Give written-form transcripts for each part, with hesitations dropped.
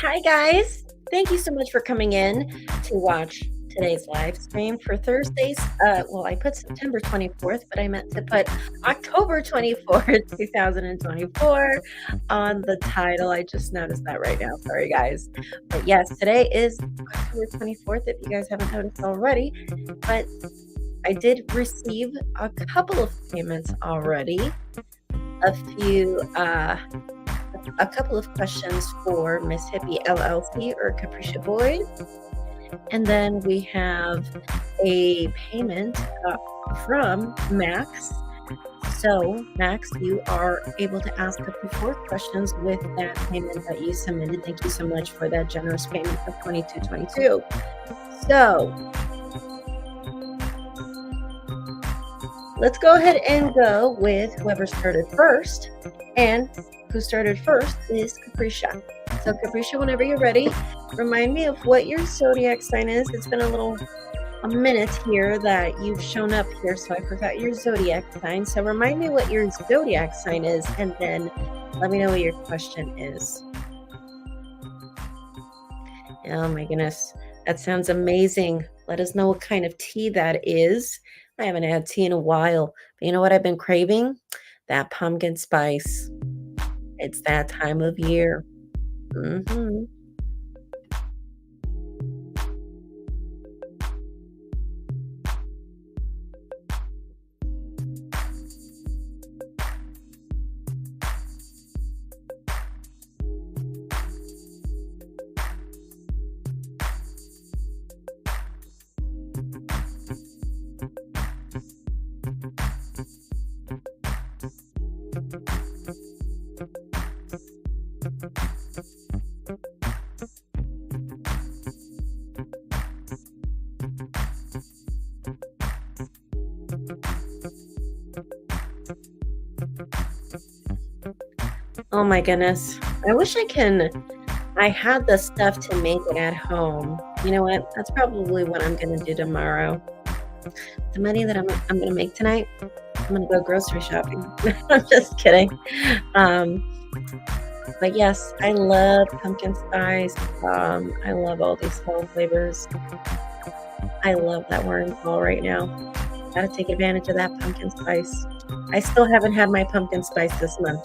Hi, guys. Thank you so much for coming in to watch today's live stream for Thursdays. Well, I put September 24th, but I meant to put October 24th, 2024 on the title. I just noticed that right now. Sorry, guys. But yes, today is October 24th, if you guys haven't noticed already. But I did receive a couple of payments already. A couple of questions for Miss Hippie LLC or Capricia Boyd. And then we have a payment from Max So, Max, you are able to ask up to 4 questions with that payment that you submitted. Thank you so much for that generous payment of 22.22. So, let's go ahead and go with whoever started first. And who started first is Capricia. So, Capricia, whenever you're ready, remind me of what your zodiac sign is. It's been a minute here that you've shown up here, so I forgot your zodiac sign. So remind me what your zodiac sign is, and then let me know what your question is. Oh my goodness, that sounds amazing. Let us know what kind of tea that is. I haven't had tea in a while, but you know what I've been craving? That pumpkin spice. It's that time of year. Mm-hmm. Oh my goodness. I wish I had the stuff to make it at home. You know what? That's probably what I'm gonna do tomorrow. The money that I'm gonna make tonight, I'm gonna go grocery shopping. I'm just kidding. Um, but yes, I love pumpkin spice. I love all these fall flavors. I love that we're in fall right now. Gotta take advantage of that pumpkin spice. I still haven't had my pumpkin spice this month.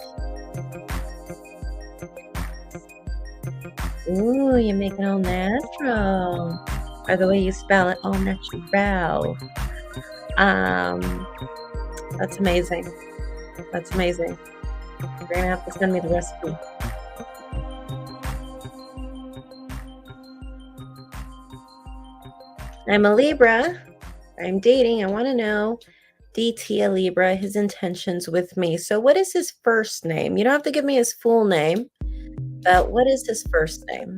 Ooh, you make it all natural. Or the way you spell it, all natural. That's amazing. That's amazing. You're gonna have to send me the recipe. I'm a Libra. I'm dating. I want to know DT a Libra, his intentions with me. So what is his first name? You don't have to give me his full name, but what is his first name?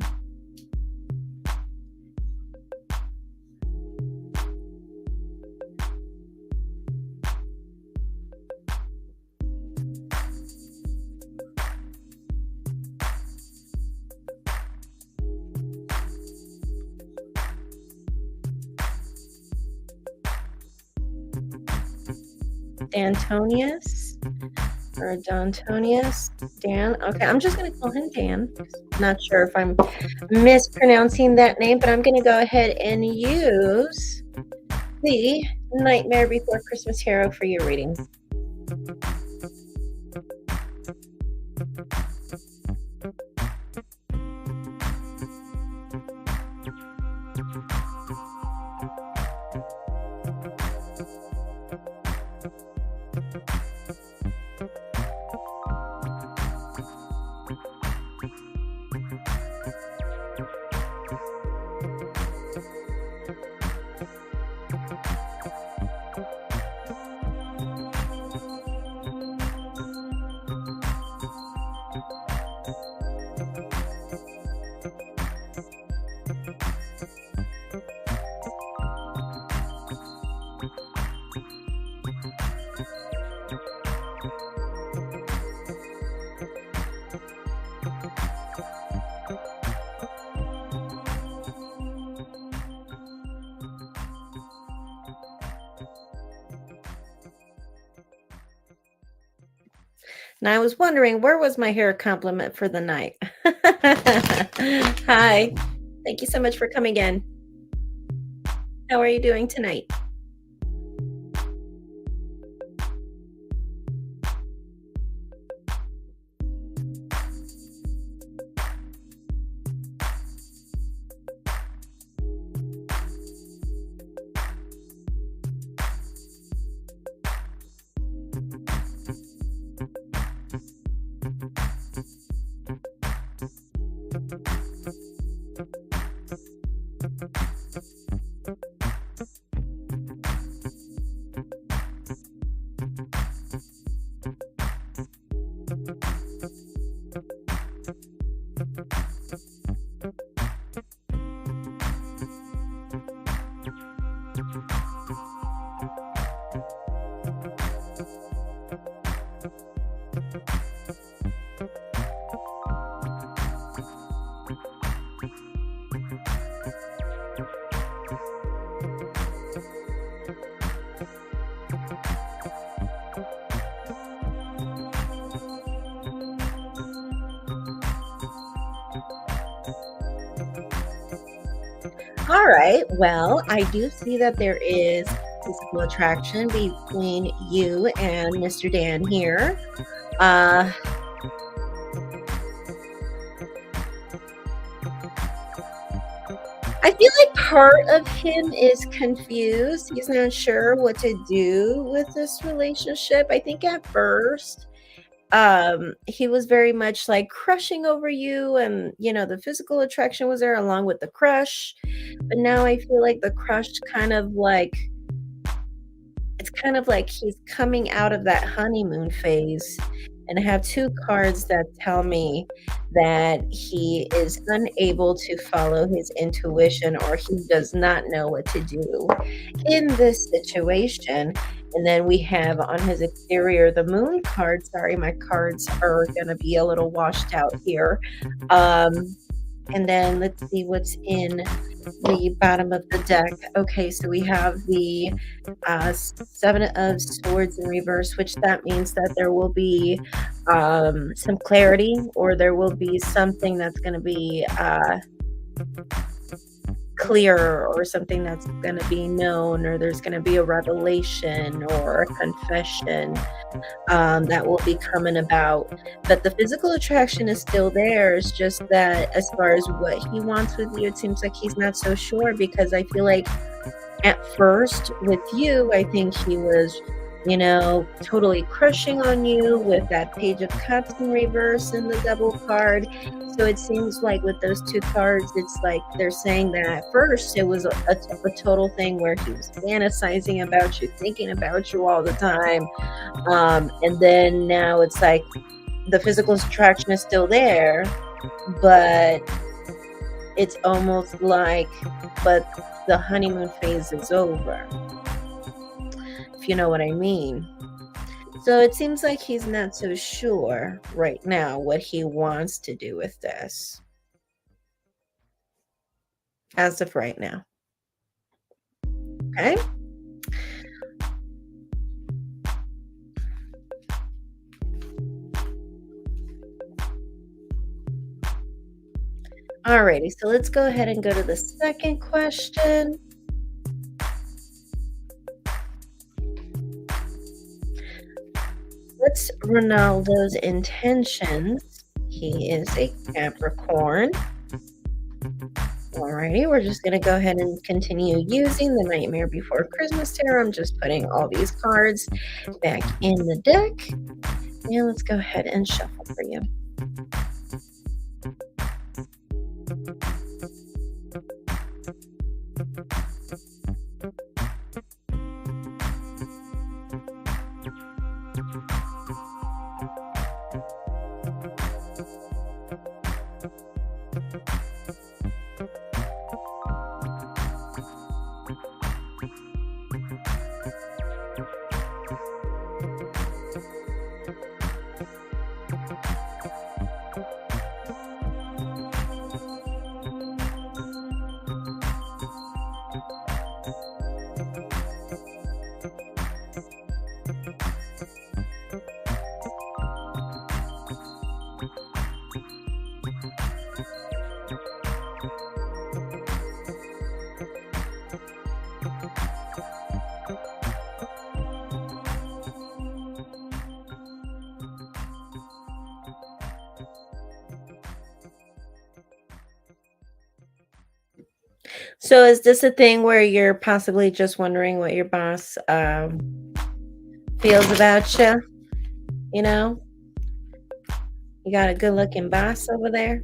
Dantonius or Dantonius? Dan? Okay, I'm just going to call him Dan. Not sure if I'm mispronouncing that name, but I'm going to go ahead and use the Nightmare Before Christmas Hero for your reading. Now, I was wondering, where was my hair compliment for the night? Hi. Thank you so much for coming in. How are you doing tonight? All right. Well, I do see that there is physical attraction between you and Mr. Dan here. Uh, I feel like part of him is confused. He's not sure what to do with this relationship. I think at first, he was very much like crushing over you, and the physical attraction was there along with the crush. But now I feel like the crush kind of like it's kind of like he's coming out of that honeymoon phase. And I have two cards that tell me that he is unable to follow his intuition, or he does not know what to do in this situation. And then we have on his exterior the moon card. Sorry, my cards are going to be a little washed out here. Um, and then let's see what's in the bottom of the deck. Okay, so we have the Seven of Swords in reverse, which that means that there will be some clarity, or there will be something that's going to be clear, or something that's going to be known, or there's going to be a revelation or a confession that will be coming about. But the physical attraction is still there. It's just that as far as what he wants with you, it seems like he's not so sure, because I feel like at first with you, I think he was, totally crushing on you with that Page of Cups in reverse and the double card. So it seems like with those two cards, it's like they're saying that at first it was a total thing where he was fantasizing about you, thinking about you all the time. And then now it's like the physical attraction is still there, but it's almost like, but the honeymoon phase is over, if you know what I mean. So it seems like he's not so sure right now what he wants to do with this, as of right now. Okay. Alrighty, so let's go ahead and go to the second question. What's Ronaldo's intentions? He is a Capricorn. Alrighty, we're just going to go ahead and continue using the Nightmare Before Christmas tarot. I'm just putting all these cards back in the deck. And let's go ahead and shuffle for you. So is this a thing where you're possibly just wondering what your boss feels about you? You know, you got a good looking boss over there.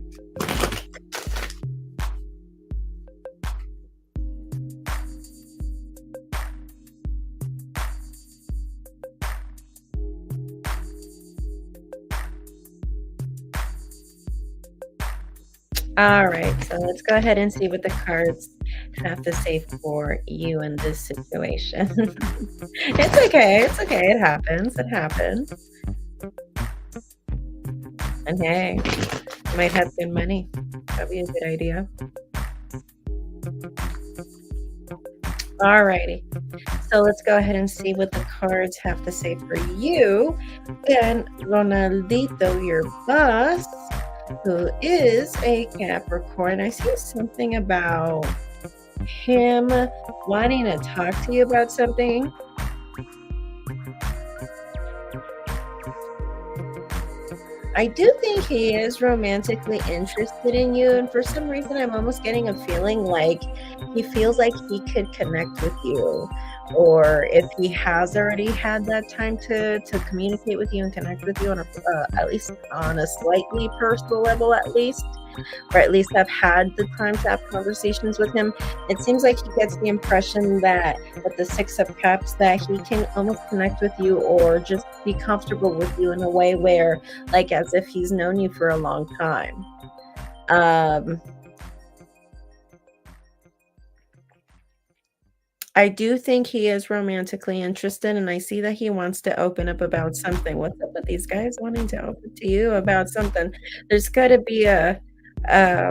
All right, so let's go ahead and see what the cards have to say for you in this situation. It's okay. It's okay. It happens. It happens. And hey, you might have good money. That'd be a good idea. Alrighty. So let's go ahead and see what the cards have to say for you. And Ronaldito, your boss, who is a Capricorn. I see something about him wanting to talk to you about something. I do think he is romantically interested in you, and for some reason, I'm almost getting a feeling like he feels like he could connect with you, or if he has already had that time to communicate with you and connect with you on a at least on a slightly personal level, at least, or at least I've had the time to have conversations with him. It seems like he gets the impression that with the Six of Cups that he can almost connect with you or just be comfortable with you in a way where, like, as if he's known you for a long time. I do think he is romantically interested, and I see that he wants to open up about something. What's up with these guys wanting to open to you about something? There's gotta be a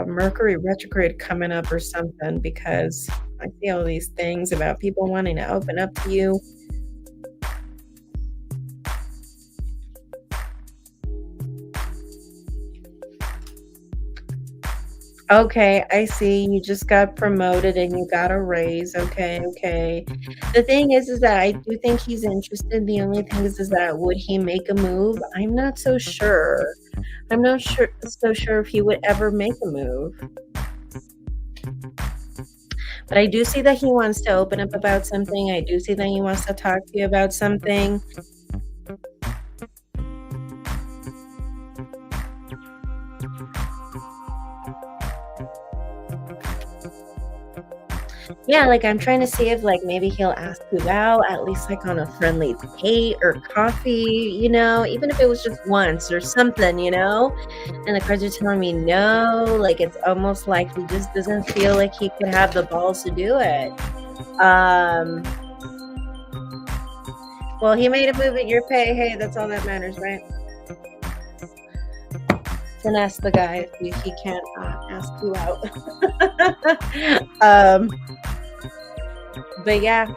Mercury retrograde coming up or something because I see all these things about people wanting to open up to you. Okay, I see. You just got promoted and you got a raise. Okay, okay. The thing is that I do think he's interested. The only thing is that would he make a move? I'm not so sure. I'm not sure if he would ever make a move. But I do see that he wants to open up about something. I do see that he wants to talk to you about something. Yeah, like, I'm trying to see if, like, maybe he'll ask you out, at least, like, on a friendly date or coffee, even if it was just once or something, And the cards are telling me no, like, it's almost like he just doesn't feel like he could have the balls to do it. Um, well, he made a move at your pay. Hey, that's all that matters, right? Finesse the guy if he can't ask you out. But yeah,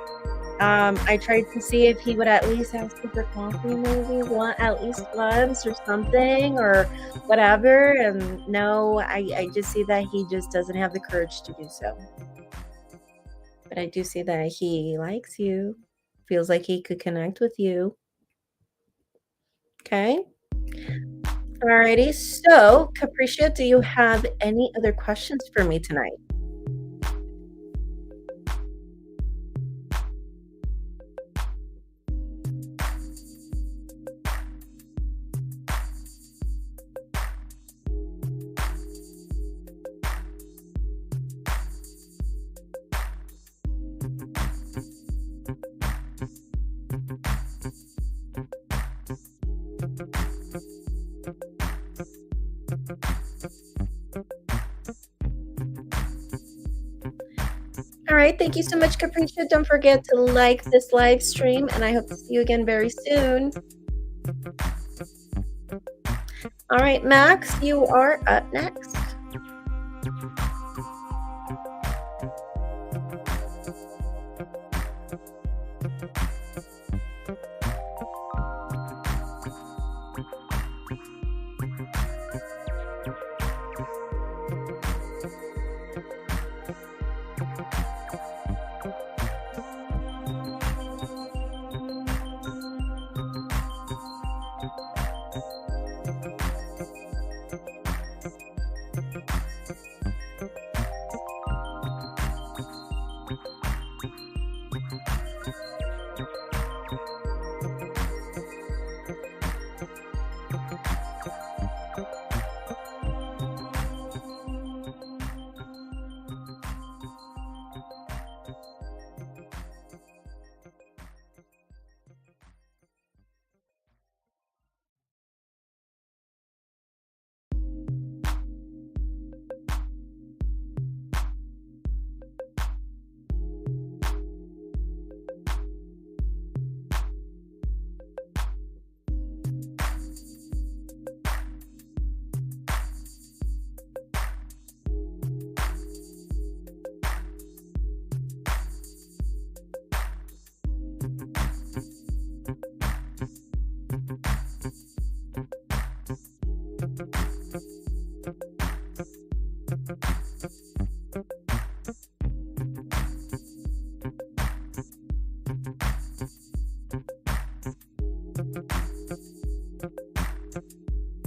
I tried to see if he would at least ask you for coffee, maybe at least once or something or whatever. And no, I just see that he just doesn't have the courage to do so. But I do see that he likes you, feels like he could connect with you. Okay. Alrighty. So, Capricia, do you have any other questions for me tonight? All right. Thank you so much, Capricia. Don't forget to like this live stream, and I hope to see you again very soon. All right, Max, you are up next.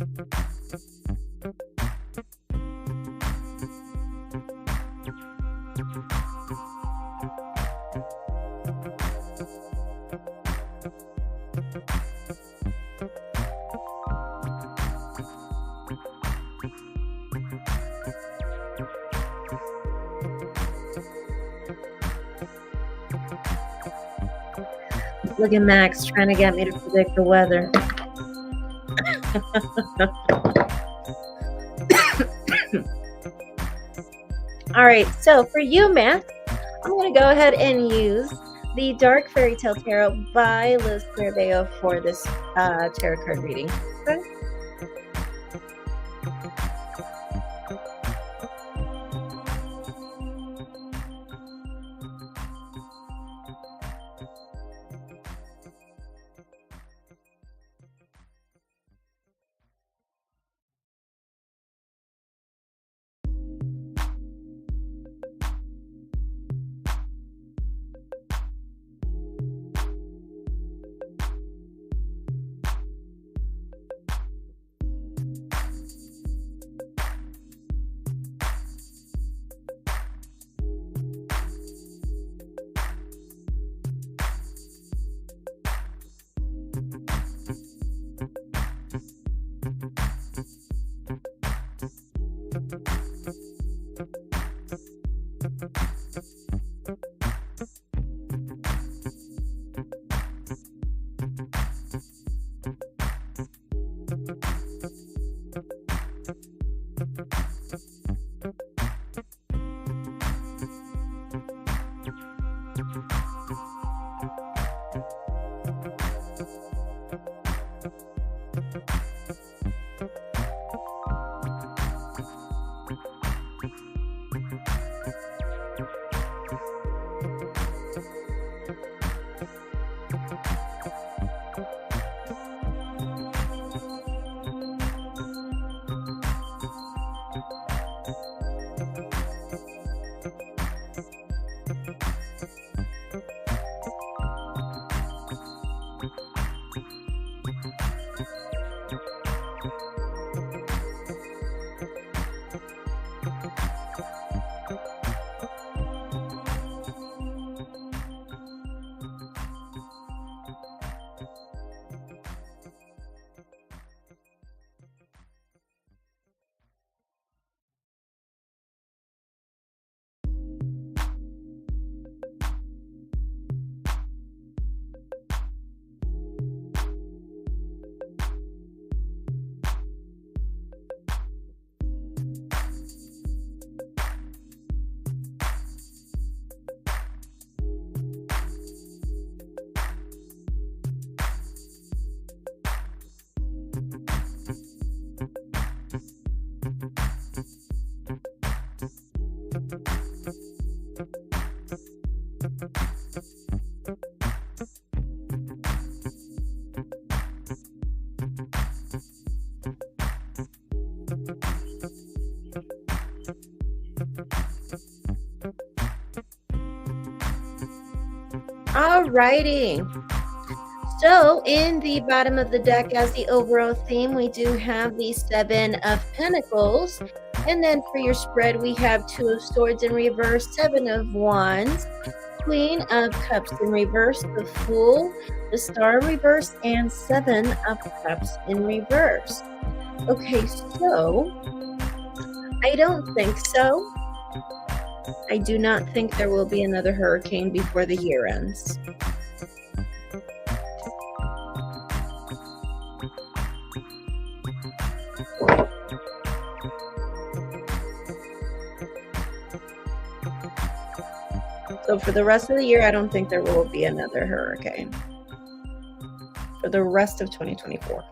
Look at Max trying to get me to predict the weather. All right, so for you, Max, I'm going to go ahead and use the Dark Fairy Tale Tarot by Liz Clarebeo for this tarot card reading. Okay? All righty. So in the bottom of the deck as the overall theme, we do have the Seven of Pentacles. And then for your spread, we have Two of Swords in reverse, Seven of Wands, Queen of Cups in reverse, the Fool, the Star in reverse, and Seven of Cups in reverse. Okay, so I don't think so. I do not think there will be another hurricane before the year ends. So for the rest of the year, I don't think there will be another hurricane for the rest of 2024.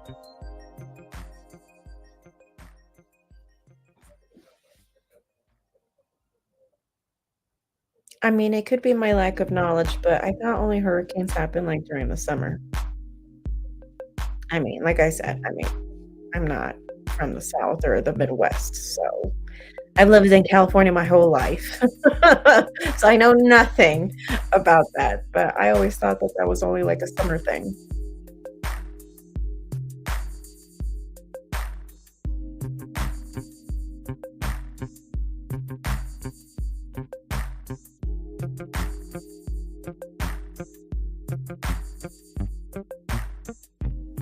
I mean, it could be my lack of knowledge, but I thought only hurricanes happen like during the summer. I mean, like I said, I'm not from the South or the Midwest, so I've lived in California my whole life. So I know nothing about that, but I always thought that that was only like a summer thing.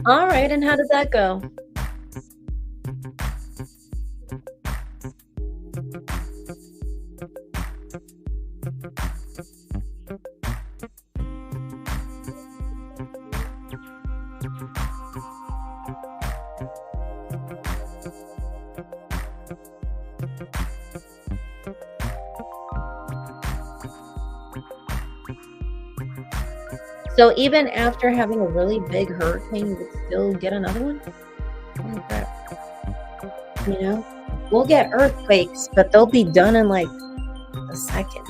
Alright, and how did that go? So even after having a really big hurricane, you would still get another one? Holy crap, you know? We'll get earthquakes, but they'll be done in, like, a second,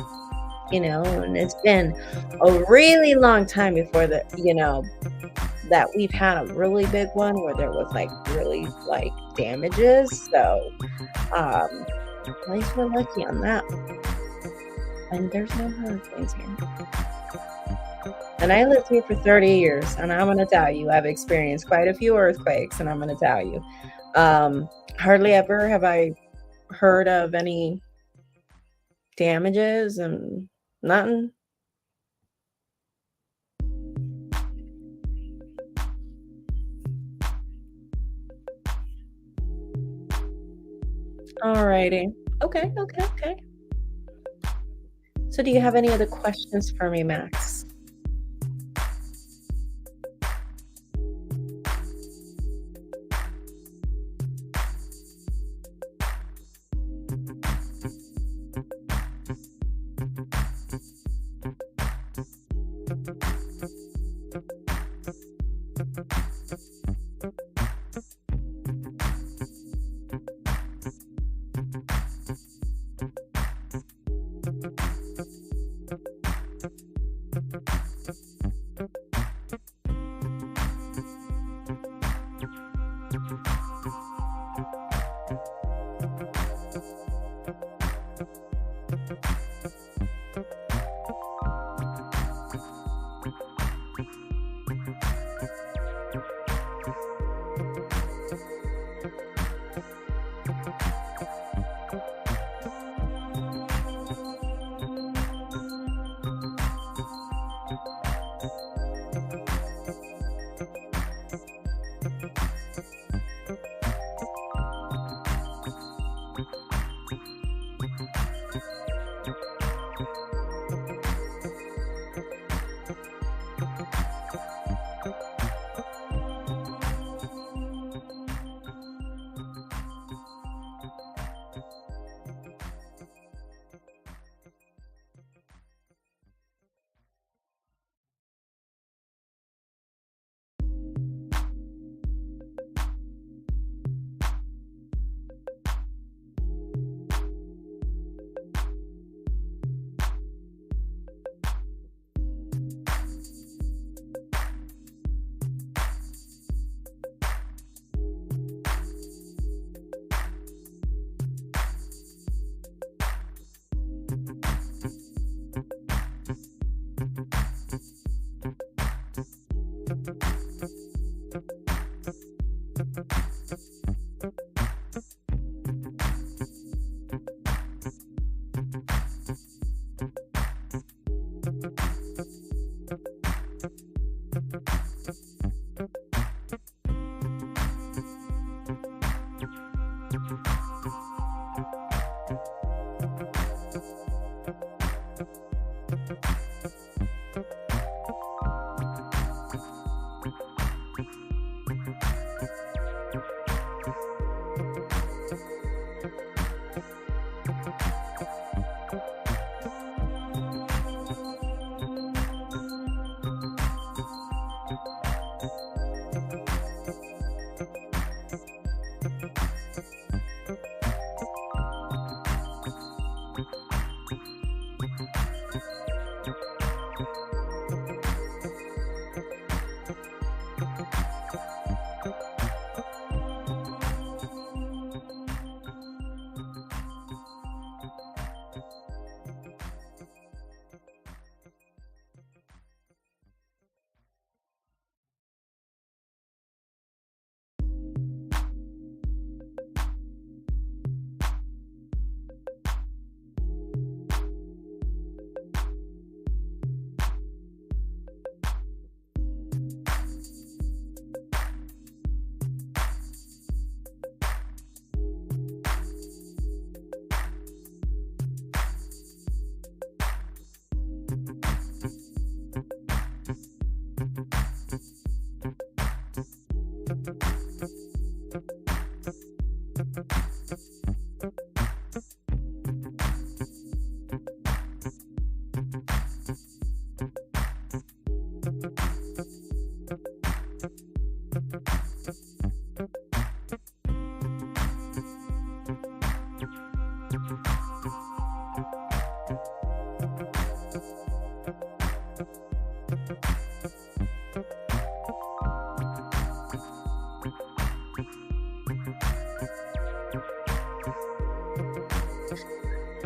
and it's been a really long time before that we've had a really big one where there was, like, really, like, damages, so, um, at least we're lucky on that, and there's no hurricanes here. And I lived here for 30 years, and I'm gonna tell you, I've experienced quite a few earthquakes, and I'm gonna tell you, hardly ever have I heard of any damages and nothing. Alrighty. Okay, okay, okay. So do you have any other questions for me, Max?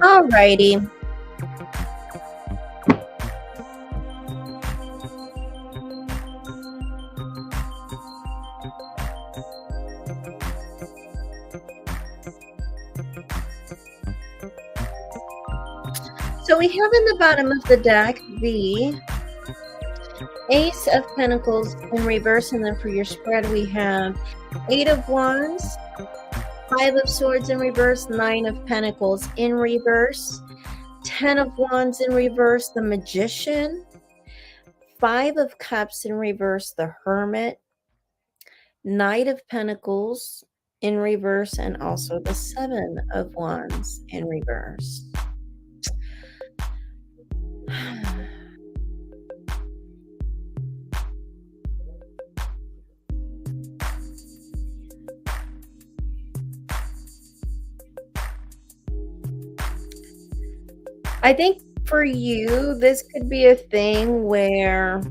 Alrighty. So we have in the bottom of the deck the Ace of Pentacles in reverse, and then for your spread we have 8 of Wands, 5 of Swords in reverse, 9 of Pentacles in reverse, 10 of Wands in reverse, the Magician, 5 of Cups in reverse, the Hermit, Knight of Pentacles in reverse, and also the 7 of Wands in reverse. I think for you, this could be a thing where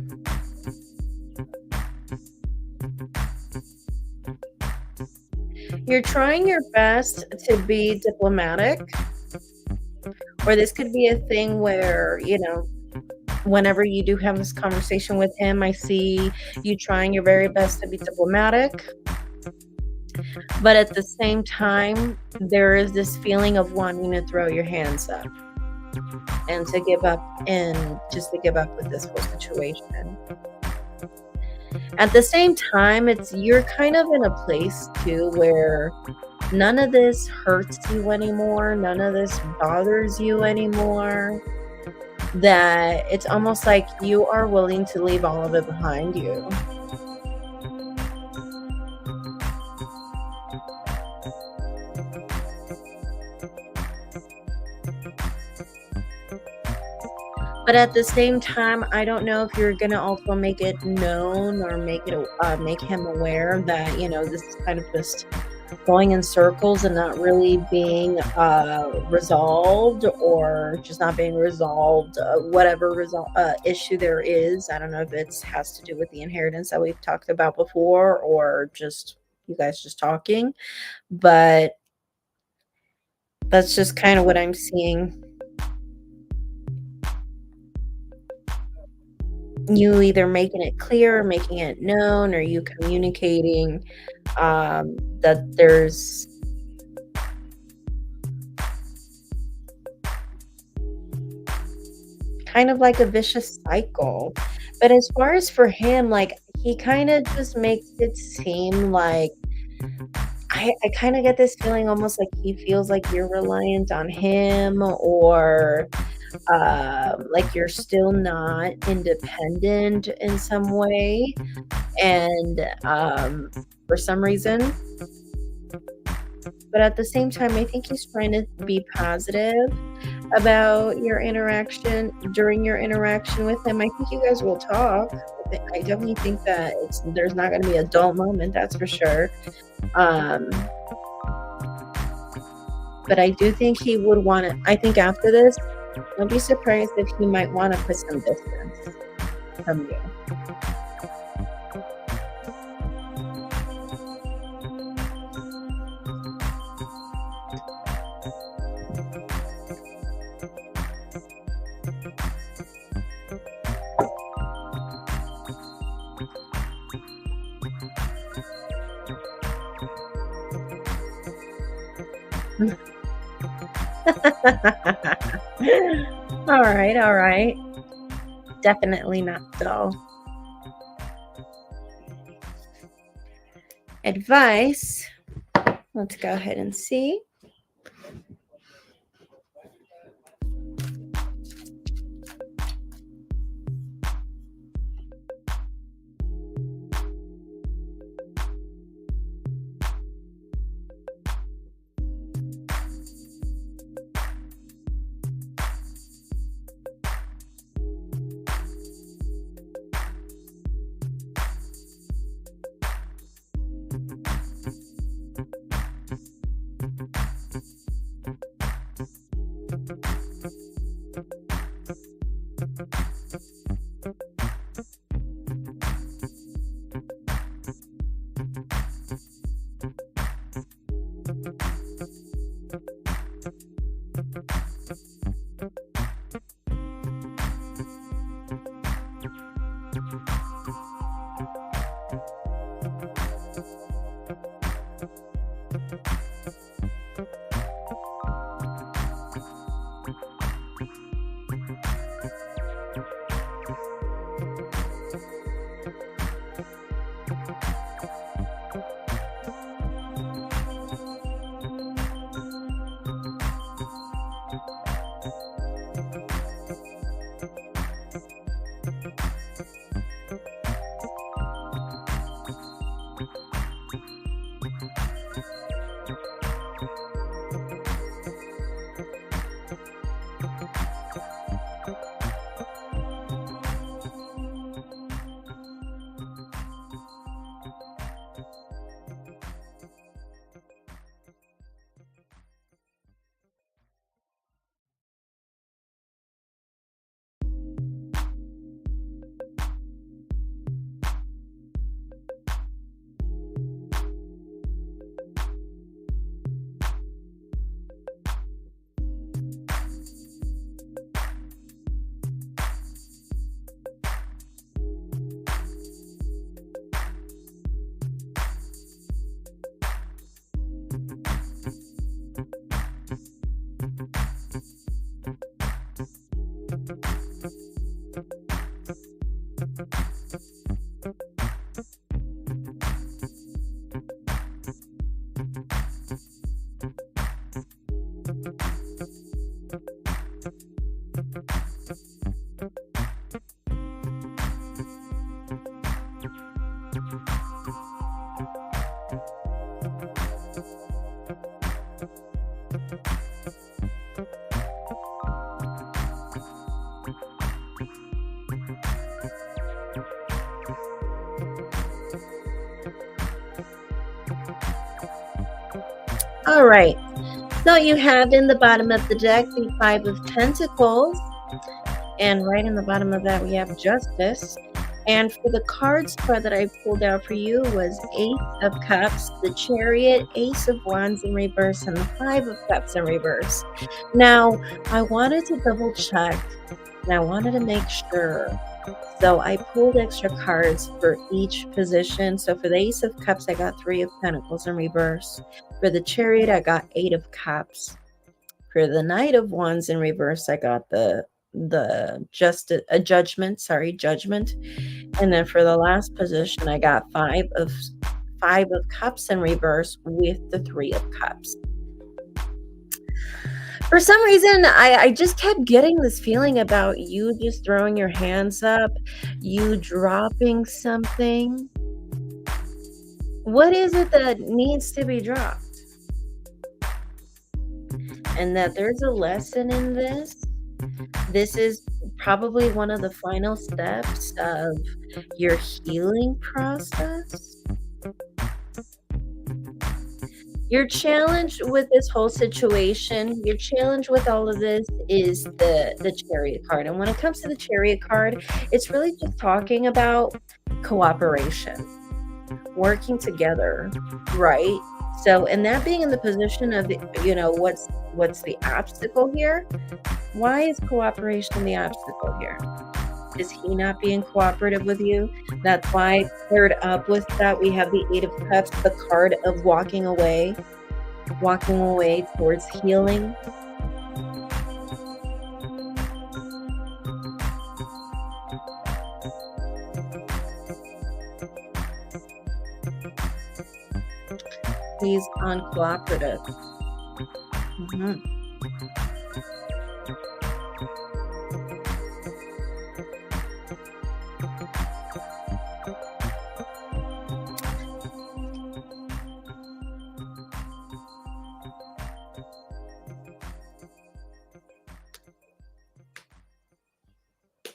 you're trying your best to be diplomatic, or this could be a thing where, you know, whenever you do have this conversation with him, I see you trying your very best to be diplomatic. But at the same time, there is this feeling of wanting to throw your hands up and to give up, and just to give up with this whole situation. At the same time, you're kind of in a place too where none of this hurts you anymore, none of this bothers you anymore, that it's almost like you are willing to leave all of it behind you. But at the same time, I don't know if you're gonna also make it known or make him aware that, you know, this is kind of just going in circles and not really being resolved, or just not being resolved, whatever issue there is. I don't know if it has to do with the inheritance that we've talked about before, or just you guys just talking, but that's just kind of what I'm seeing. You either making it clear or making it known, or you communicating that there's kind of like a vicious cycle. But as far as for him, like, he kind of just makes it seem like I kind of get this feeling almost like he feels like you're reliant on him, or like you're still not independent in some way, and for some reason. But at the same time, I think he's trying to be positive about your interaction, during your interaction with him. I think you guys will talk. I definitely think that there's not going to be a dull moment, that's for sure. But I do think he would want to, I think after this, don't be surprised if he might want to put some distance from you. All right. Definitely not dull. Advice. Let's go ahead and see. All right. So you have in the bottom of the deck the Five of Pentacles. And right in the bottom of that, we have Justice. And for the card spread that I pulled out for you was Ace of Cups, the Chariot, Ace of Wands in reverse, and the Five of Cups in reverse. Now, I wanted to double check, and I wanted to make sure. So I pulled extra cards for each position. So for the Ace of Cups, I got Three of Pentacles in reverse. For the Chariot, I got Eight of Cups. For the Knight of Wands in reverse, I got the judgment. And then for the last position, I got Five of Cups in reverse with the Three of Cups. For some reason, I just kept getting this feeling about you just throwing your hands up, you dropping something. What is it that needs to be dropped? And that there's a lesson in this. This is probably one of the final steps of your healing process. Your challenge with this whole situation, your challenge with all of this is the Chariot card. And when it comes to the Chariot card, it's really just talking about cooperation, working together, right? So, and that being in the position of, what's the obstacle here? Why is cooperation the obstacle here? Is he not being cooperative with you? That's why paired up with that, we have the Eight of Cups, the card of walking away towards healing. He's uncooperative.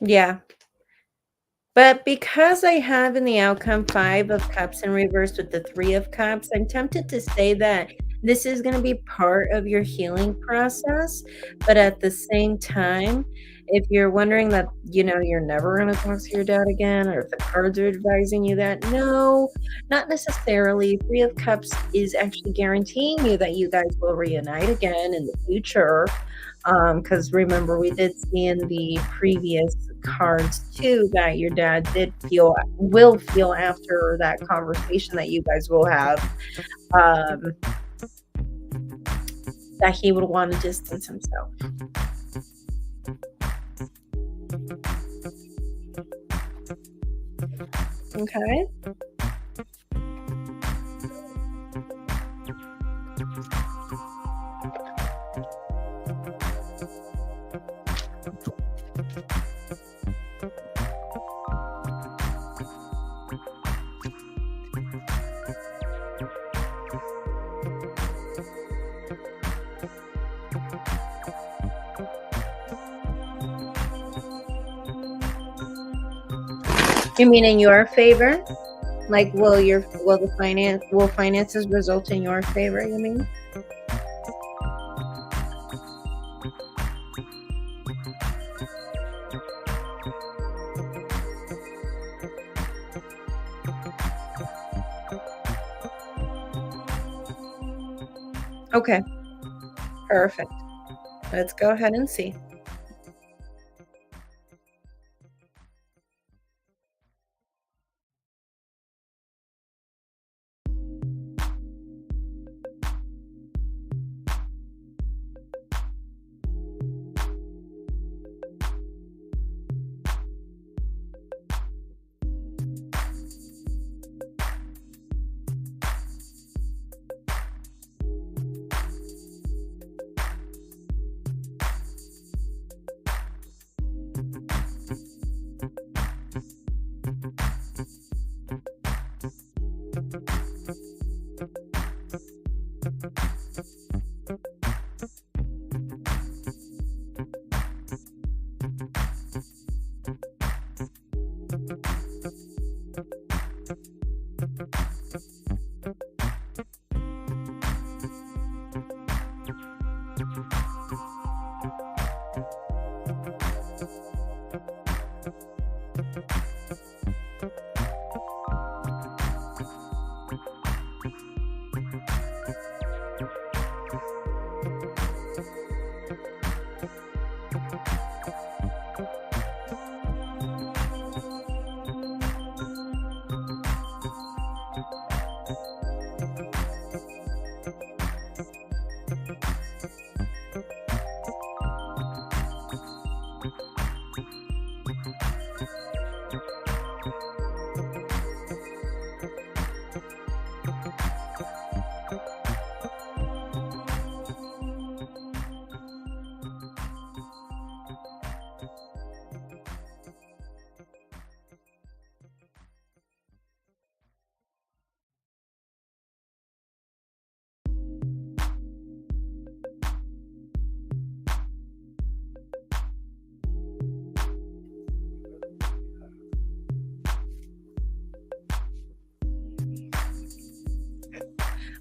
Yeah. But because I have in the outcome Five of Cups in reverse with the Three of Cups, I'm tempted to say that this is going to be part of your healing process. But at the same time, if you're wondering that, you're never going to talk to your dad again, or if the cards are advising you that, no, not necessarily. Three of Cups is actually guaranteeing you that you guys will reunite again in the future. Because remember, we did see in the previous cards too that your dad will feel after that conversation that you guys will have. that he would want to distance himself. Okay. You mean in your favor? Like, will finances result in your favor, you mean? Okay, perfect. Let's go ahead and see.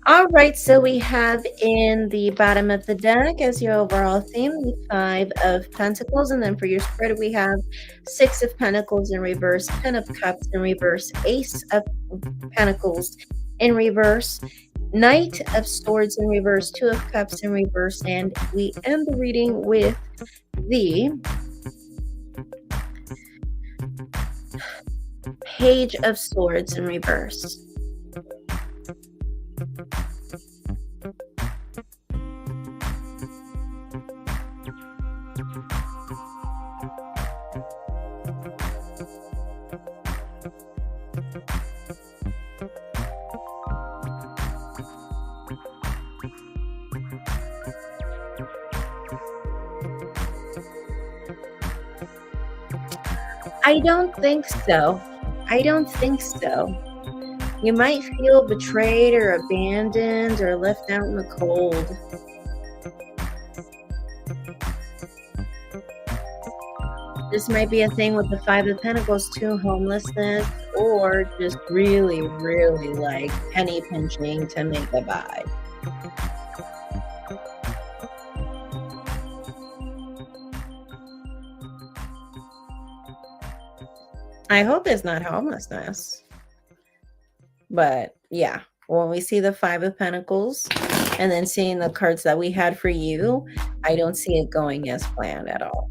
All right, so we have in the bottom of the deck as your overall theme, the Five of Pentacles, and then for your spread, we have Six of Pentacles in reverse, Ten of Cups in reverse, Ace of Pentacles in reverse, Knight of Swords in reverse, Two of Cups in reverse, and we end the reading with the Page of Swords in reverse. I don't think so. I don't think so. You might feel betrayed or abandoned or left out in the cold. This might be a thing with the Five of Pentacles too, homelessness, or just really, really like penny pinching to make a buy. I hope it's not homelessness. But yeah, when we see the Five of Pentacles and then seeing the cards that we had for you, I don't see it going as planned at all.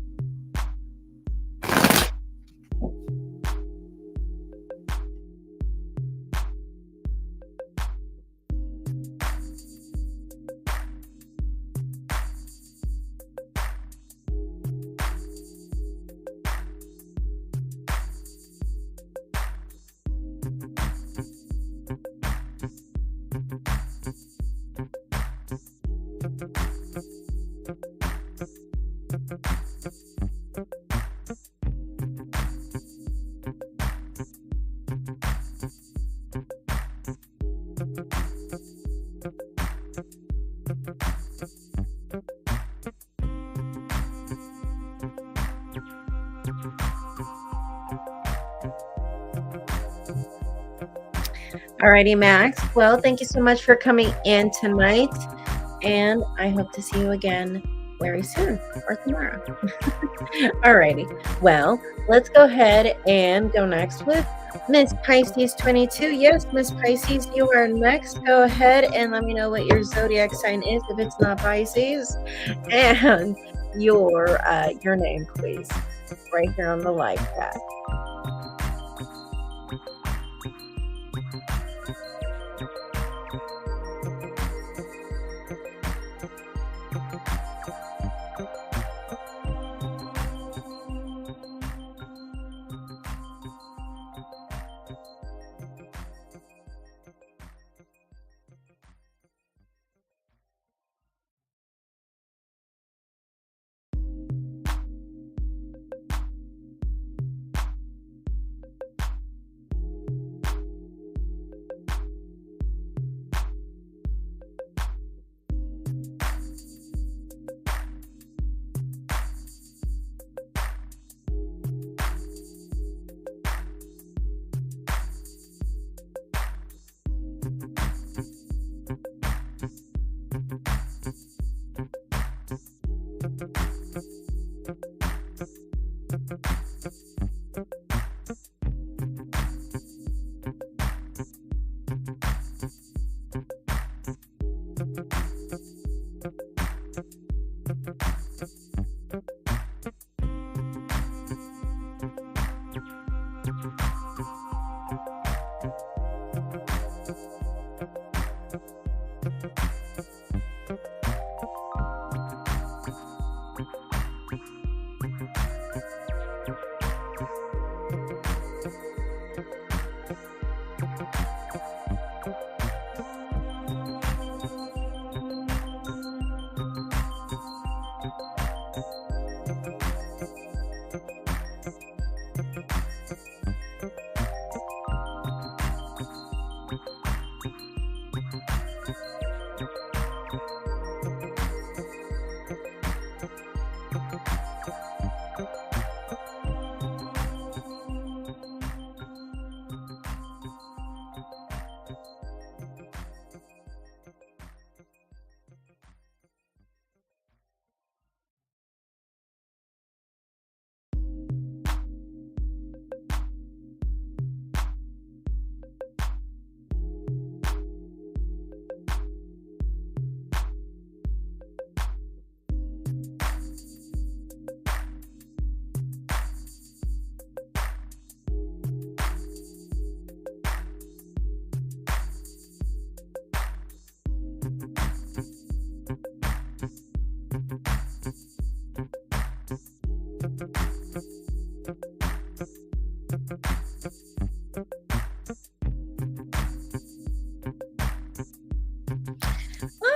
Alrighty, Max. Well, thank you so much for coming in tonight, and I hope to see you again very soon or tomorrow. Alrighty. Well, let's go ahead and go next with Miss Pisces 22. Yes, Miss Pisces, you are next. Go ahead and let me know what your zodiac sign is if it's not Pisces, and your name, please, right here on the live chat.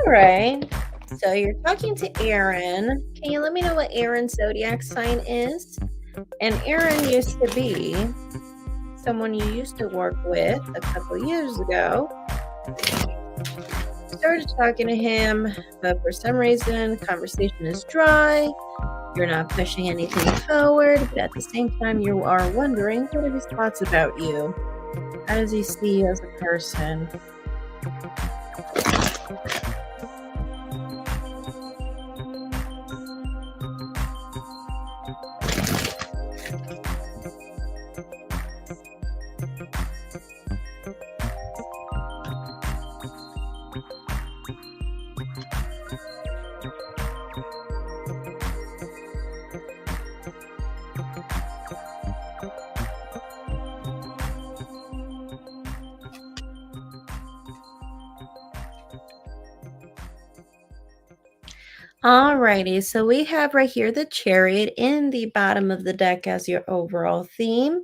All right. So you're talking to Aaron. Can you let me know what Aaron's zodiac sign is? And Aaron used to be someone you used to work with a couple years ago. Started talking to him, but for some reason, conversation is dry. You're not pushing anything forward, but at the same time, you are wondering what are his thoughts about you? How does he see you as a person? Alrighty, so we have right here the Chariot in the bottom of the deck as your overall theme.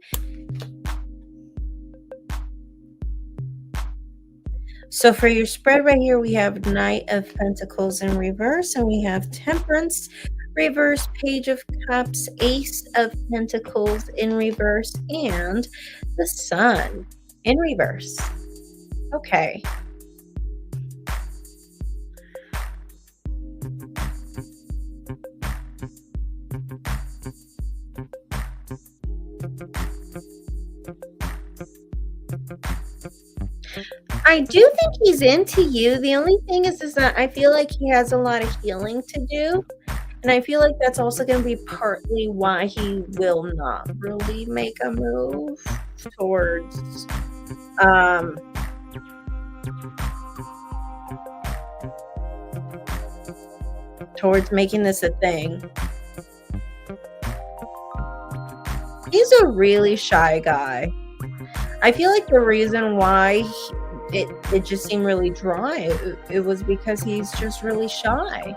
So for your spread right here, we have Knight of Pentacles in reverse, and we have Temperance reverse, Page of Cups, Ace of Pentacles in reverse, and the Sun in reverse. Okay. I do think he's into you. The only thing is that I feel like he has a lot of healing to do. And I feel like that's also going to be partly why he will not really make a move towards um towards making this a thing. He's a really shy guy. I feel like the reason why it just seemed really dry, it was because he's just really shy.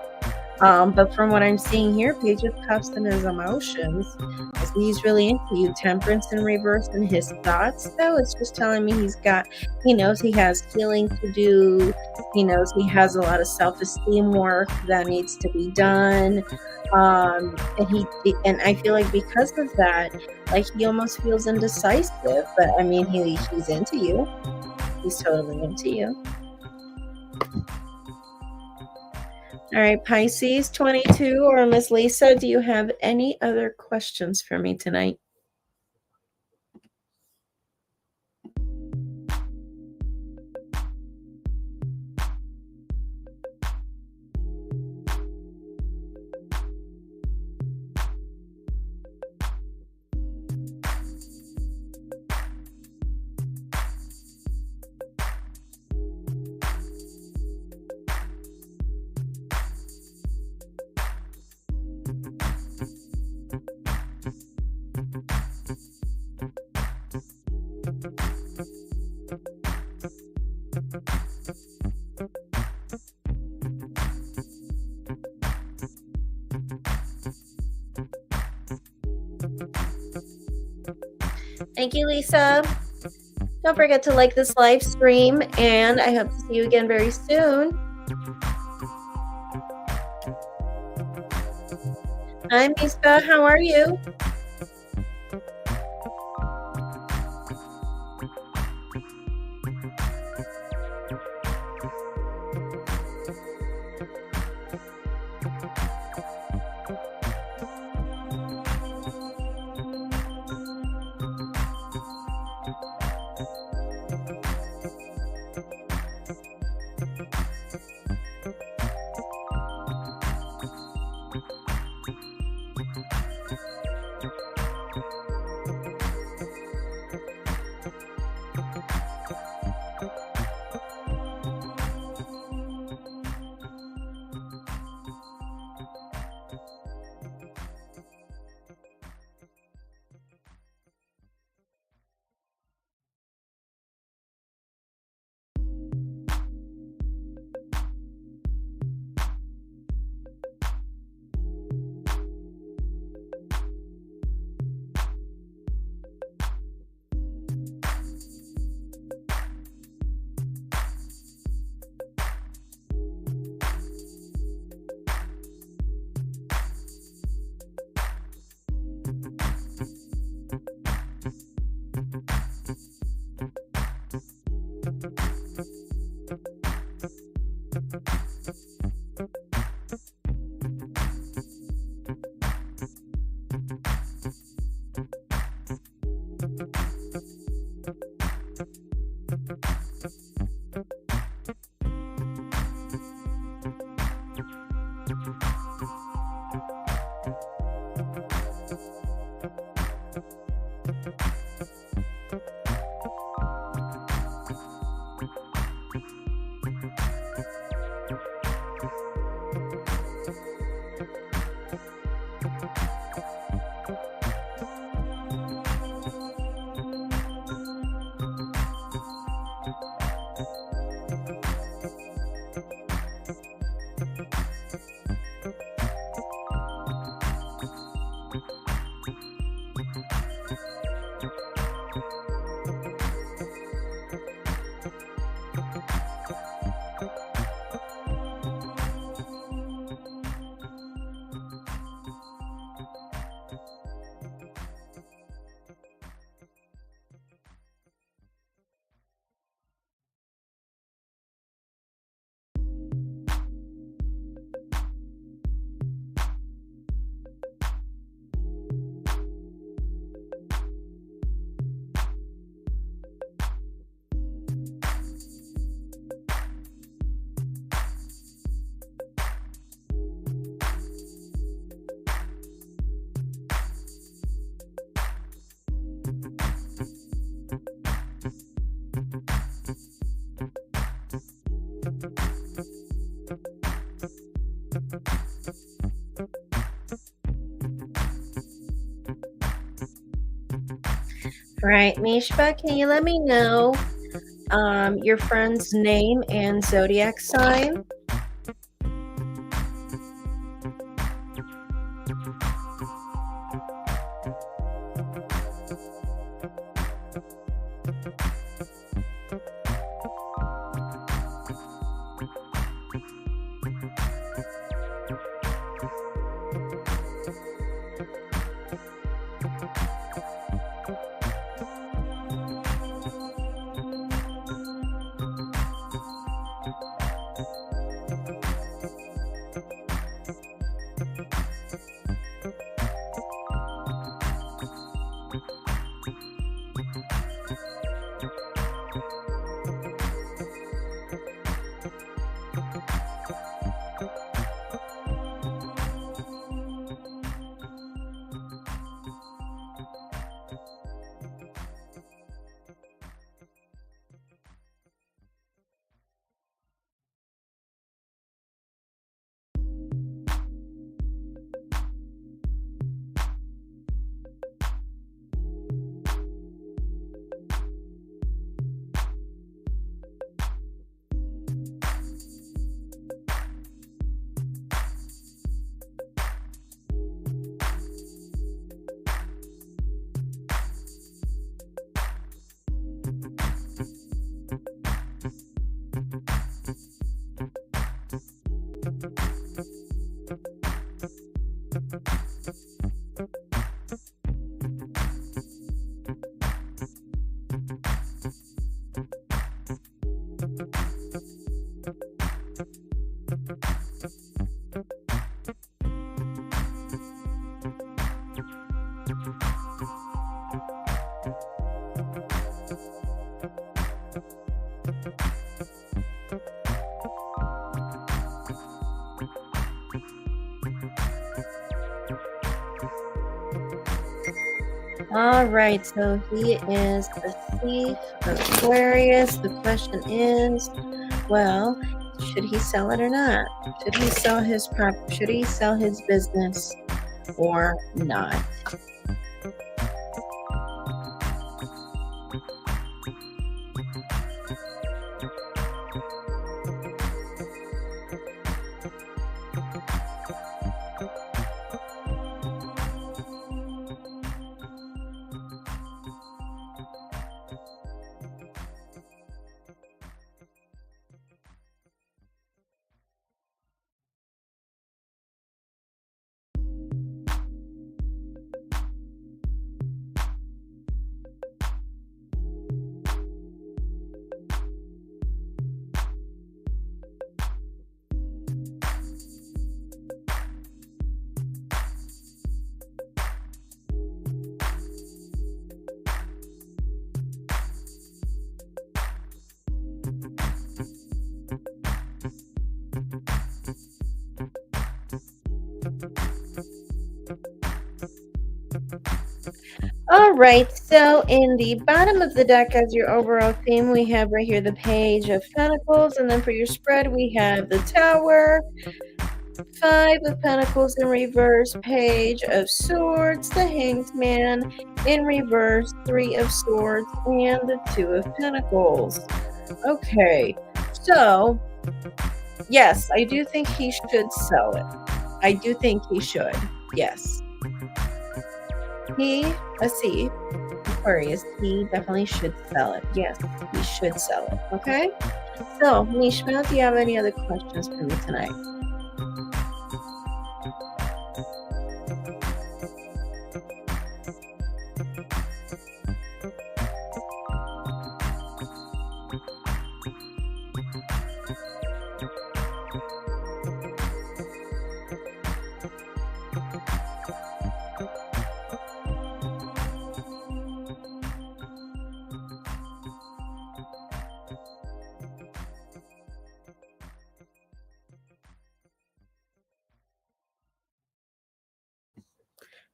But from what I'm seeing here, Page of Cups and his emotions, I see he's really into you. Temperance in reverse in his thoughts, though, it's just telling me he knows he has healing to do. He knows he has a lot of self-esteem work that needs to be done. And I feel like because of that, like he almost feels indecisive, but I mean, he's into you. He's totally into you. All right, Pisces 22 or Miss Lisa, do you have any other questions for me tonight? Thank you, Lisa. Don't forget to like this live stream, and I hope to see you again very soon. Hi, Miska. How are you? All right, Mishpa, can you let me know your friend's name and zodiac sign? All right, so he is the thief of Aquarius. The question is, well, should he sell it or not? Should he sell his Should he sell his business or not? All right, so in the bottom of the deck as your overall theme, we have right here the Page of Pentacles, and then for your spread, we have the Tower, Five of Pentacles in reverse, Page of Swords, the Hanged Man in reverse, Three of Swords, and the Two of Pentacles. Okay, so yes, I do think he should sell it. I do think he should, yes. Let's see, Aquarius, he definitely should sell it. Yes, he should sell it. Okay? So, Mishma, do you have any other questions for me tonight?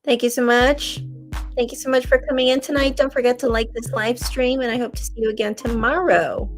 Thank you so much. Thank you so much for coming in tonight. Don't forget to like this live stream, and I hope to see you again tomorrow.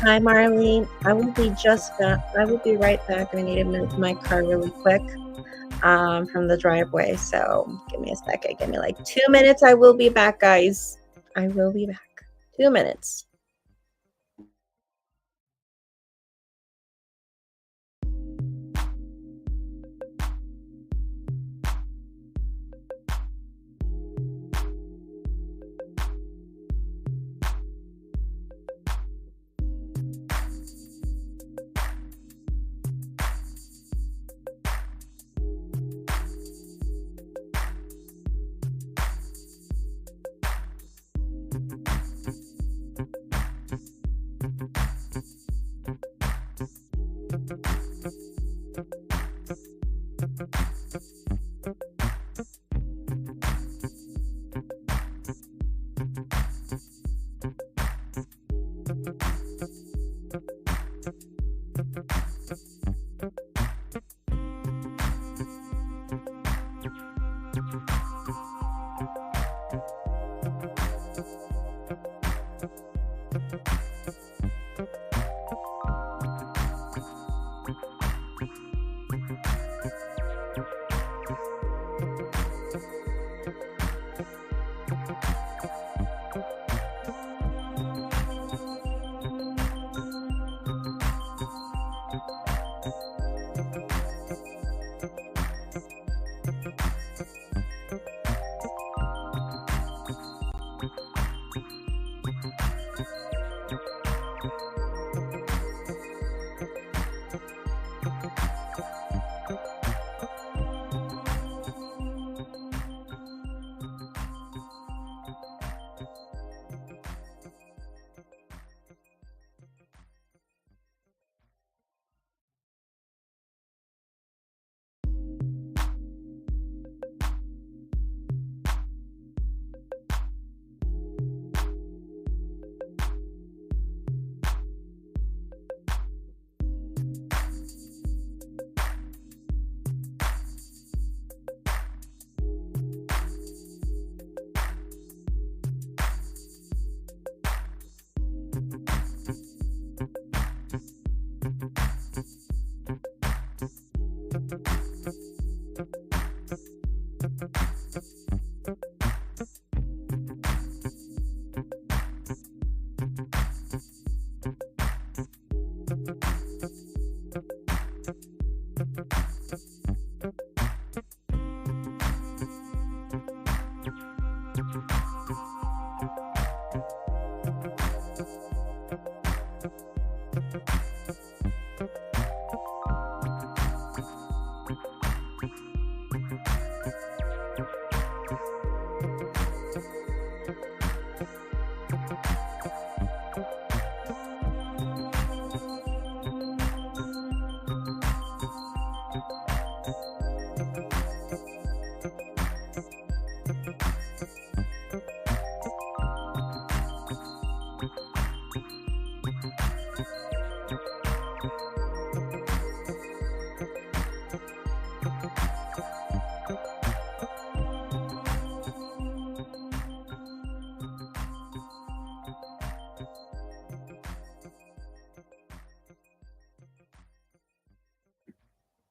Hi, Marlene. I will be just back. I will be right back. I need to move my car really quick from the driveway. So give me a second. Give me like 2 minutes. I will be back, guys. I will be back. 2 minutes.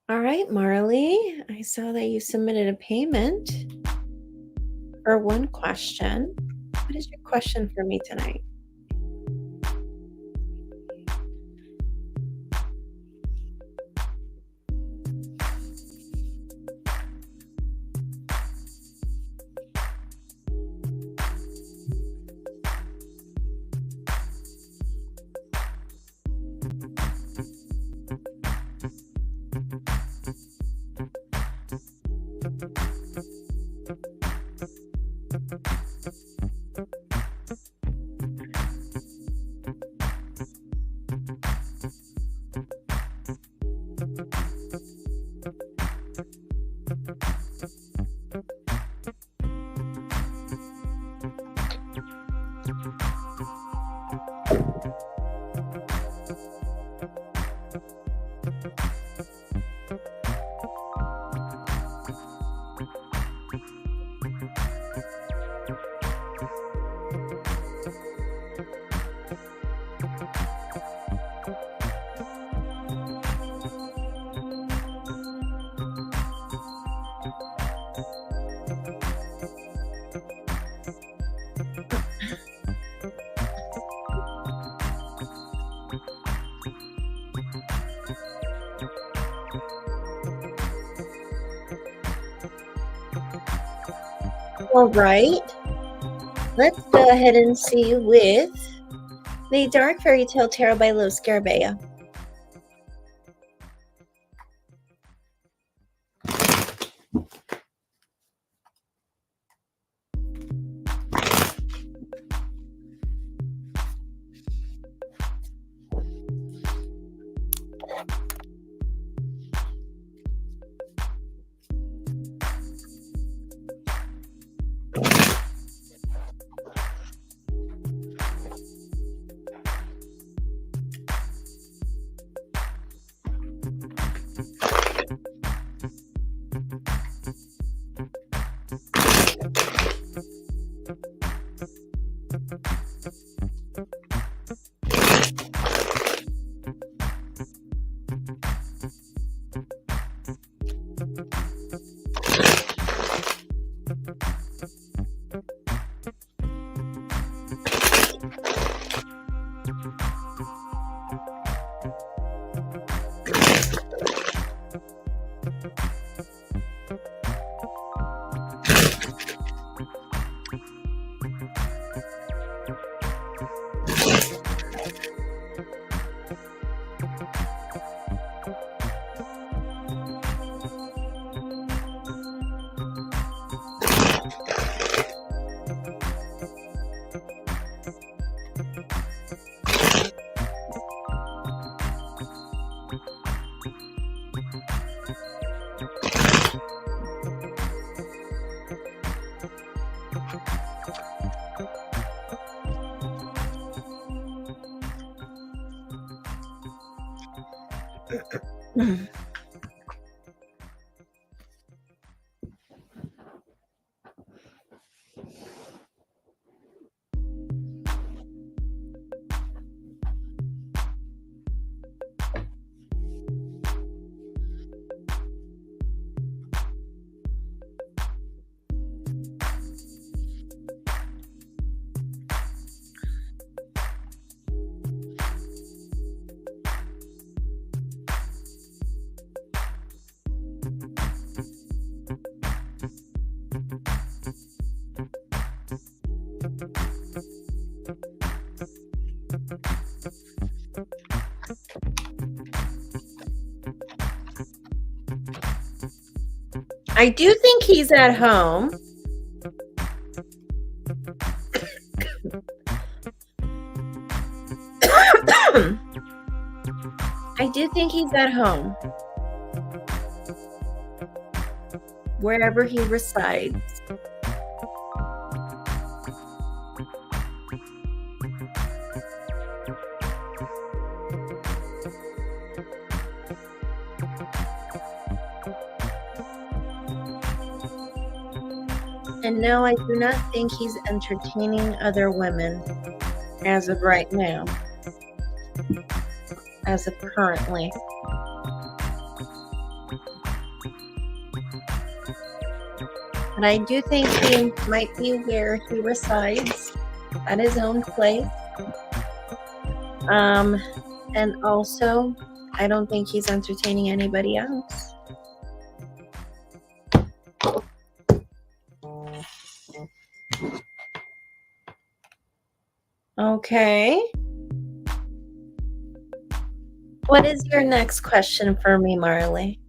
All right, Marley, I saw that you submitted a payment for one question. What is your question for me tonight? All right. Let's go ahead and see with the Dark Fairy Tale Tarot by Lo Scarabea. I do think he's at home. I do think he's at home. Wherever he resides. And no, I do not think he's entertaining other women as of right now. As of currently. But I do think he might be where he resides at his own place. And also, I don't think he's entertaining anybody else. Okay. What is your next question for me, Marley?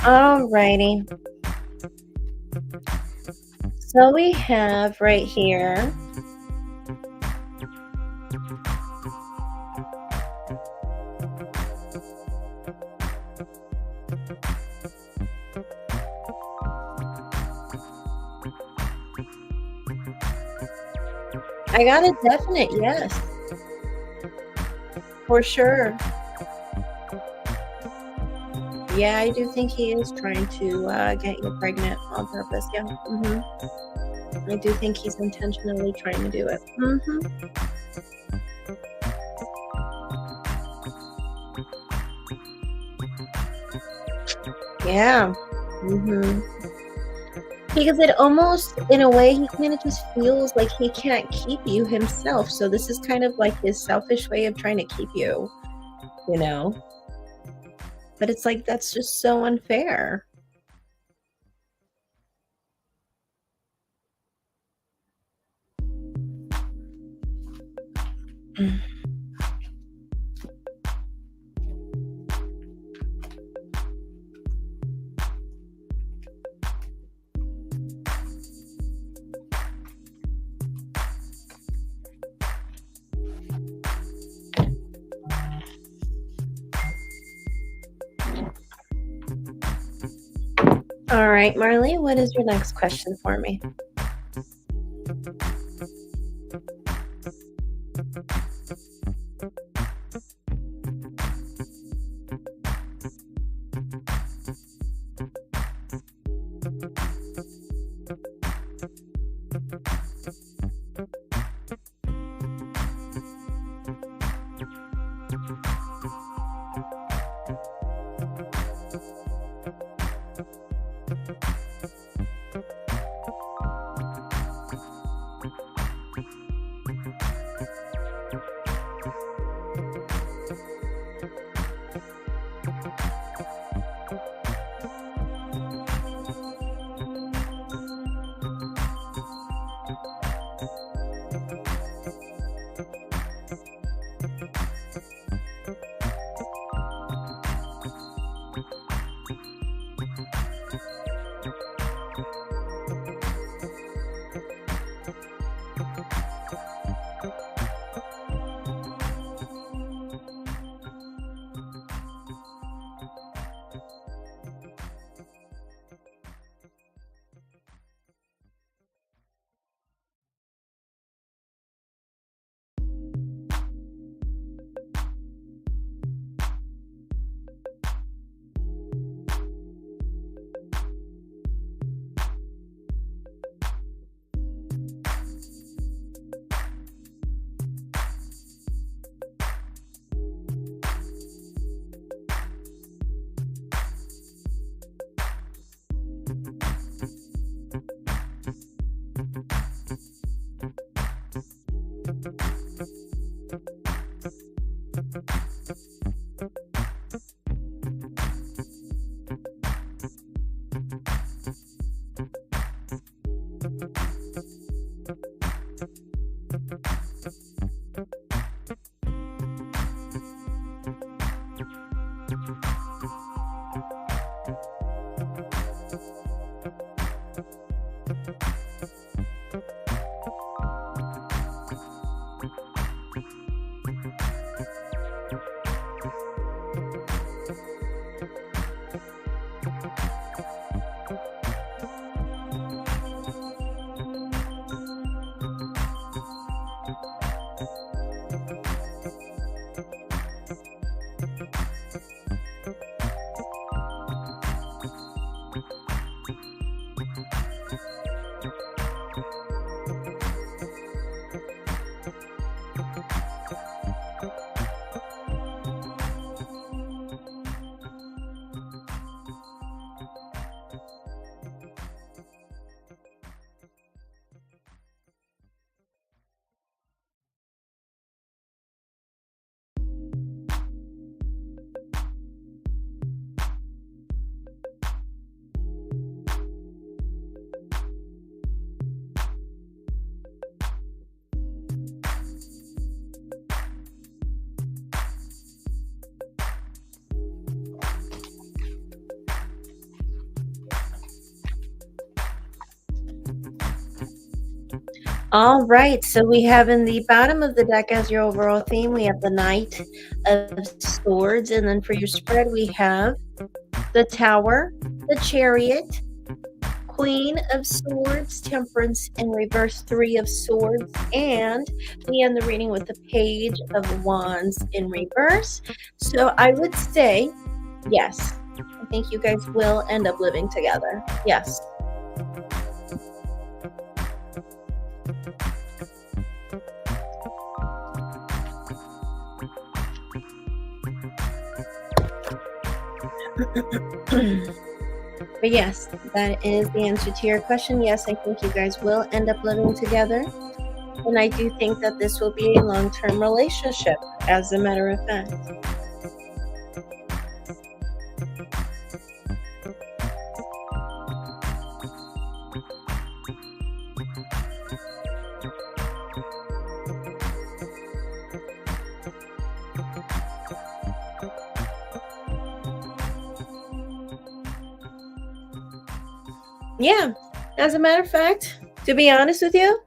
Alrighty. So we have right here. I got a definite yes, for sure. Yeah, I do think he is trying to get you pregnant on purpose. Yeah. I do think he's intentionally trying to do it. Yeah. Because it almost, in a way, he kind of just feels like he can't keep you himself. So this is kind of like his selfish way of trying to keep you, you know? But it's like, that's just so unfair. All right, Marley, what is your next question for me? All right, so we have in the bottom of the deck as your overall theme, we have the Knight of Swords, and then for your spread, we have the Tower, the Chariot, Queen of Swords, Temperance in reverse, Three of Swords, and we end the reading with the Page of Wands in reverse. So I would say, yes, I think you guys will end up living together. Yes. But yes, that is the answer to your question. Yes, I think you guys will end up living together. And I do think that this will be a long-term relationship, as a matter of fact. Yeah, as a matter of fact, to be honest with you,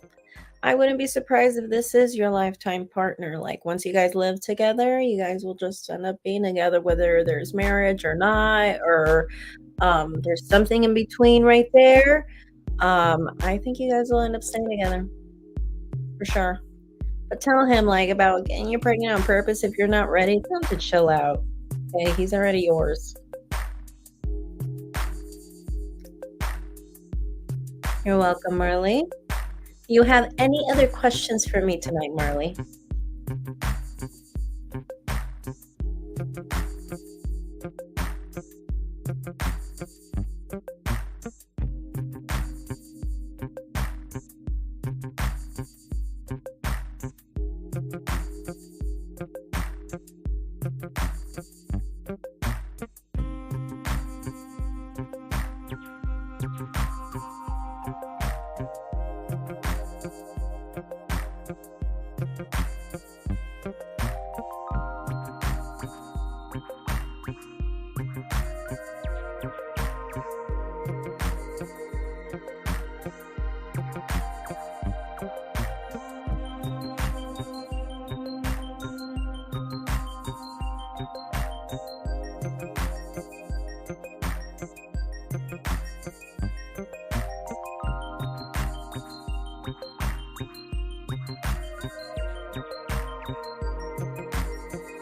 I wouldn't be surprised if this is your lifetime partner. Like once you guys live together, you guys will just end up being together, whether there's marriage or not, or there's something in between right there. I think you guys will end up staying together for sure. But tell him like about getting you pregnant on purpose if you're not ready. Tell him to chill out. Okay, he's already yours. You're welcome, Marley. Do you have any other questions for me tonight, Marley?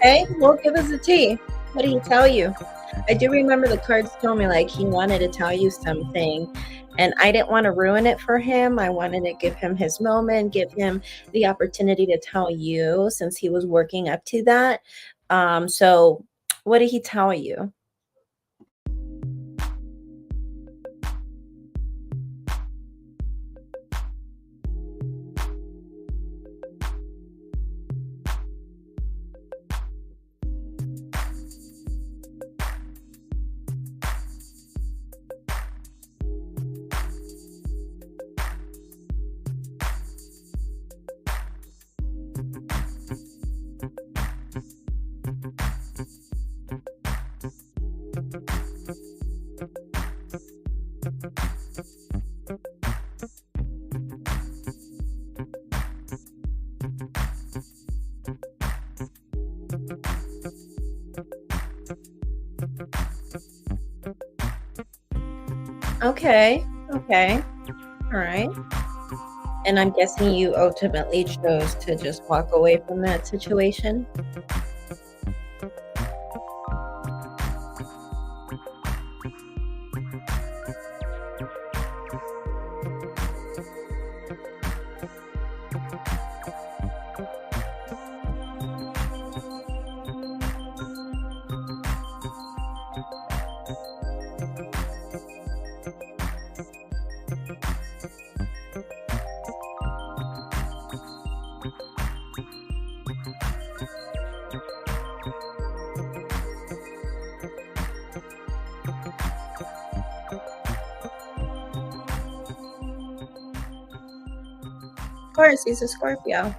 Okay, well, give us a tea. What did he tell you? I do remember the cards told me like he wanted to tell you something, and I didn't want to ruin it for him. I wanted to give him his moment, give him the opportunity to tell you since he was working up to that. So what did he tell you? Okay, okay, all right. And I'm guessing you ultimately chose to just walk away from that situation. Of course, he's a Scorpio.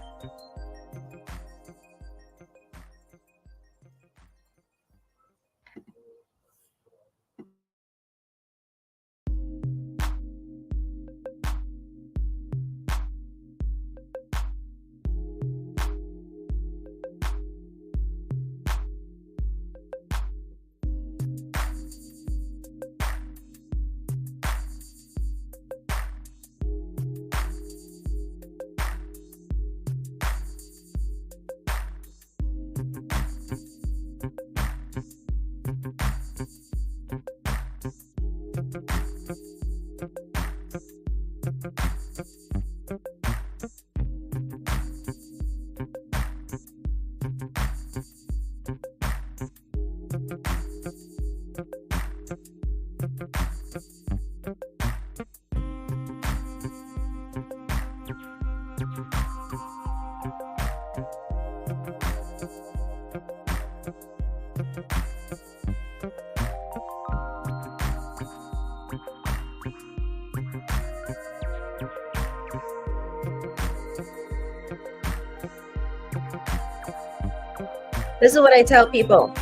This is what I tell people.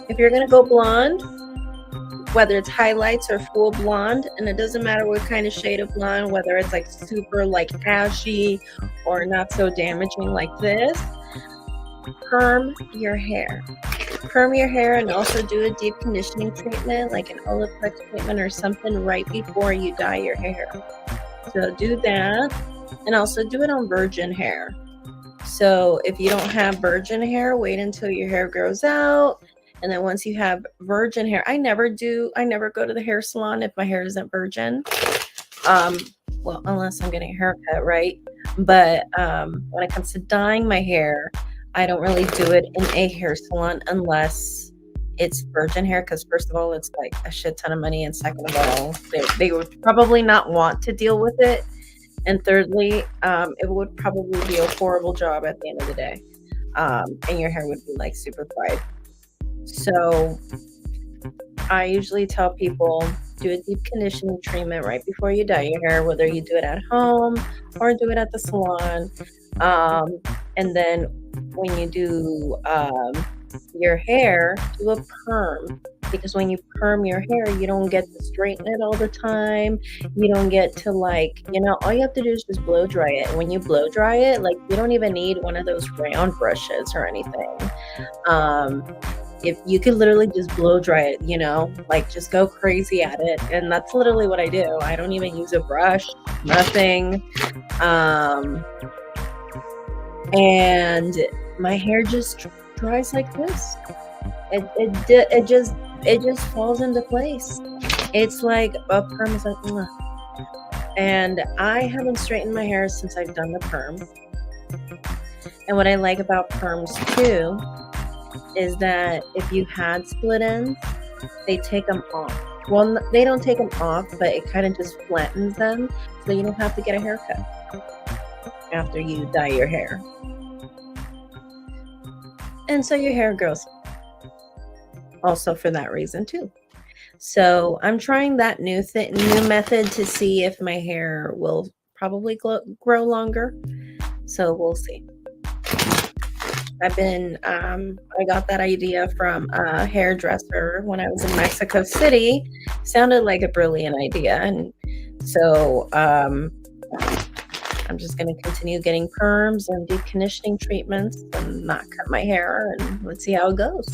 If you're gonna go blonde, whether it's highlights or full blonde, and it doesn't matter what kind of shade of blonde, whether it's like super like ashy or not so damaging like this, perm your hair. Perm your hair and also do a deep conditioning treatment, like an Olaplex treatment or something right before you dye your hair. So do that, and also do it on virgin hair. So if you don't have virgin hair, wait until your hair grows out. And then once you have virgin hair, I never go to the hair salon if my hair isn't virgin. Well, unless I'm getting a haircut, right? But when it comes to dyeing my hair, I don't really do it in a hair salon unless it's virgin hair, because first of all, it's like a shit ton of money, and second of all, they would probably not want to deal with it. And thirdly, it would probably be a horrible job at the end of the day. And your hair would be like super fried. So I usually tell people, do a deep conditioning treatment right before you dye your hair, whether you do it at home or do it at the salon. And then when you do your hair, do a perm. Because when you perm your hair, you don't get to straighten it all the time. You don't get to all you have to do is just blow dry it. And when you blow dry it, like, you don't even need one of those round brushes or anything. If you could literally just blow dry it, like just go crazy at it. And that's literally what I do. I don't even use a brush, nothing. And my hair just dries like this. It just falls into place. It's like a perm is like, mwah. And I haven't straightened my hair since I've done the perm. And what I like about perms too is that if you had split ends, they take them off. Well, they don't take them off, but it kind of just flattens them, so you don't have to get a haircut after you dye your hair. And so your hair grows also for that reason too. So I'm trying that new method to see if my hair will probably grow longer. So we'll see. I got that idea from a hairdresser when I was in Mexico City. Sounded like a brilliant idea. And so I'm just going to continue getting perms and deep conditioning treatments and not cut my hair, and let's see how it goes.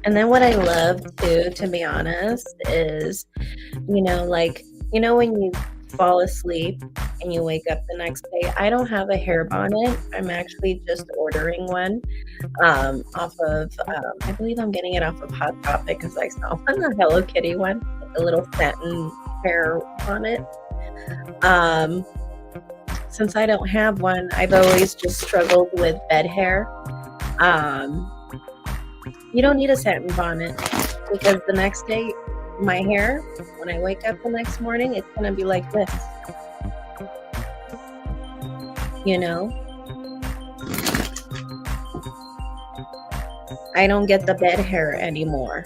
And then what I love too, to be honest, is, when you fall asleep and you wake up the next day, I don't have a hair bonnet. I'm actually just ordering one off of, I believe I'm getting it off of Hot Topic, because I saw one, a Hello Kitty one, a little satin hair bonnet. Since I don't have one, I've always just struggled with bed hair. You don't need a satin bonnet, because the next day, my hair, when I wake up the next morning, it's going to be like this. I don't get the bed hair anymore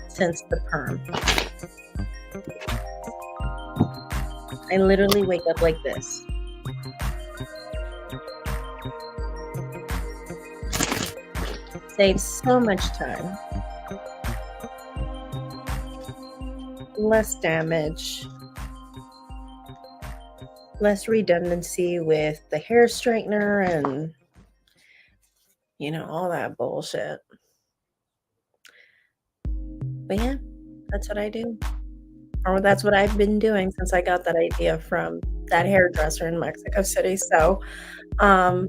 since the perm. I literally wake up like this. Saves so much time. Less damage. Less redundancy with the hair straightener and, all that bullshit. But yeah, that's what I do. Or that's what I've been doing since I got that idea from that hairdresser in Mexico City. So I'm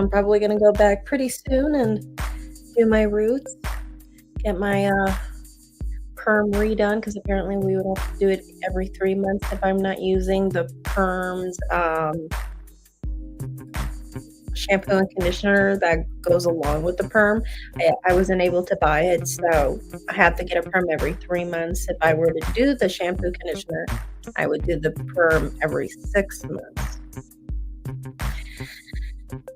probably going to go back pretty soon and do my roots, get my perm redone, because apparently we would have to do it every 3 months if I'm not using the perms shampoo and conditioner that goes along with the perm. I wasn't able to buy it, so I had to get a perm every 3 months. If I were to do the shampoo conditioner, I would do the perm every 6 months.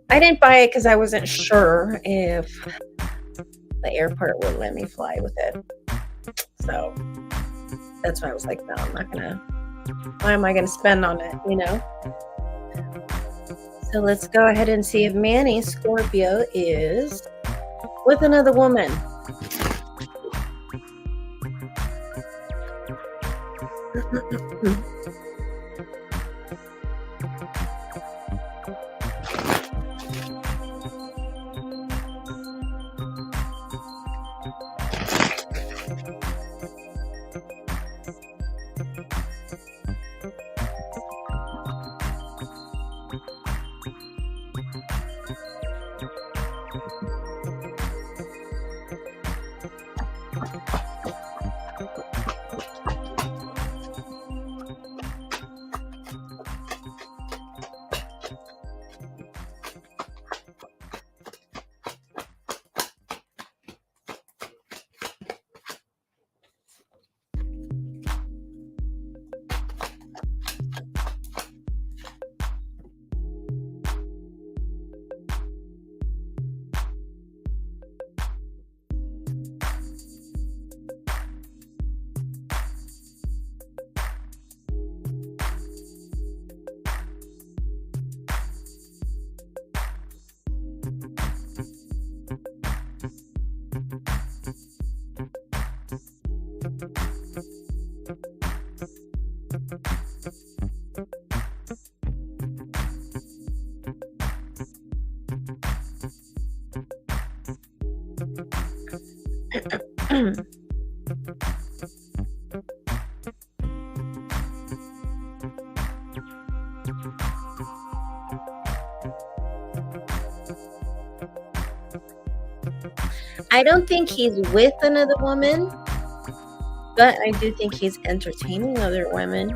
I didn't buy it because I wasn't sure if the airport would let me fly with it. So that's why I was like, no, I'm not gonna. Why am I gonna spend on it? So let's go ahead and see if Manny Scorpio is with another woman. I don't think he's with another woman, but I do think he's entertaining other women.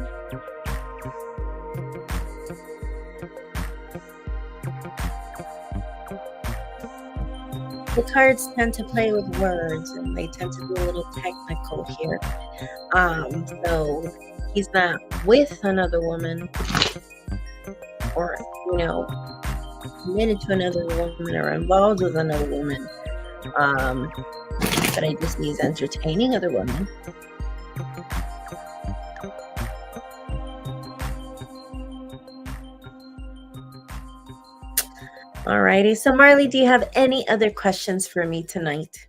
The cards tend to play with words, and they tend to be a little technical here. So he's not with another woman, or committed to another woman, or involved with another woman. But I just see he's entertaining other women. Alrighty, so Marley, do you have any other questions for me tonight?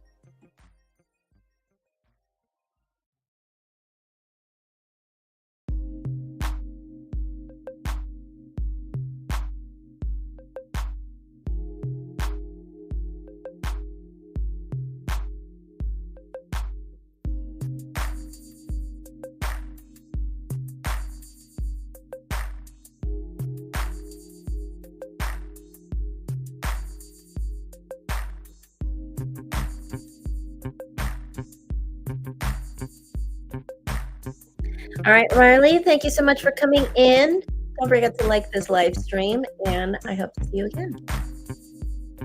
All right, Marley, thank you so much for coming in. Don't forget to like this live stream, and I hope to see you again.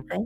Bye.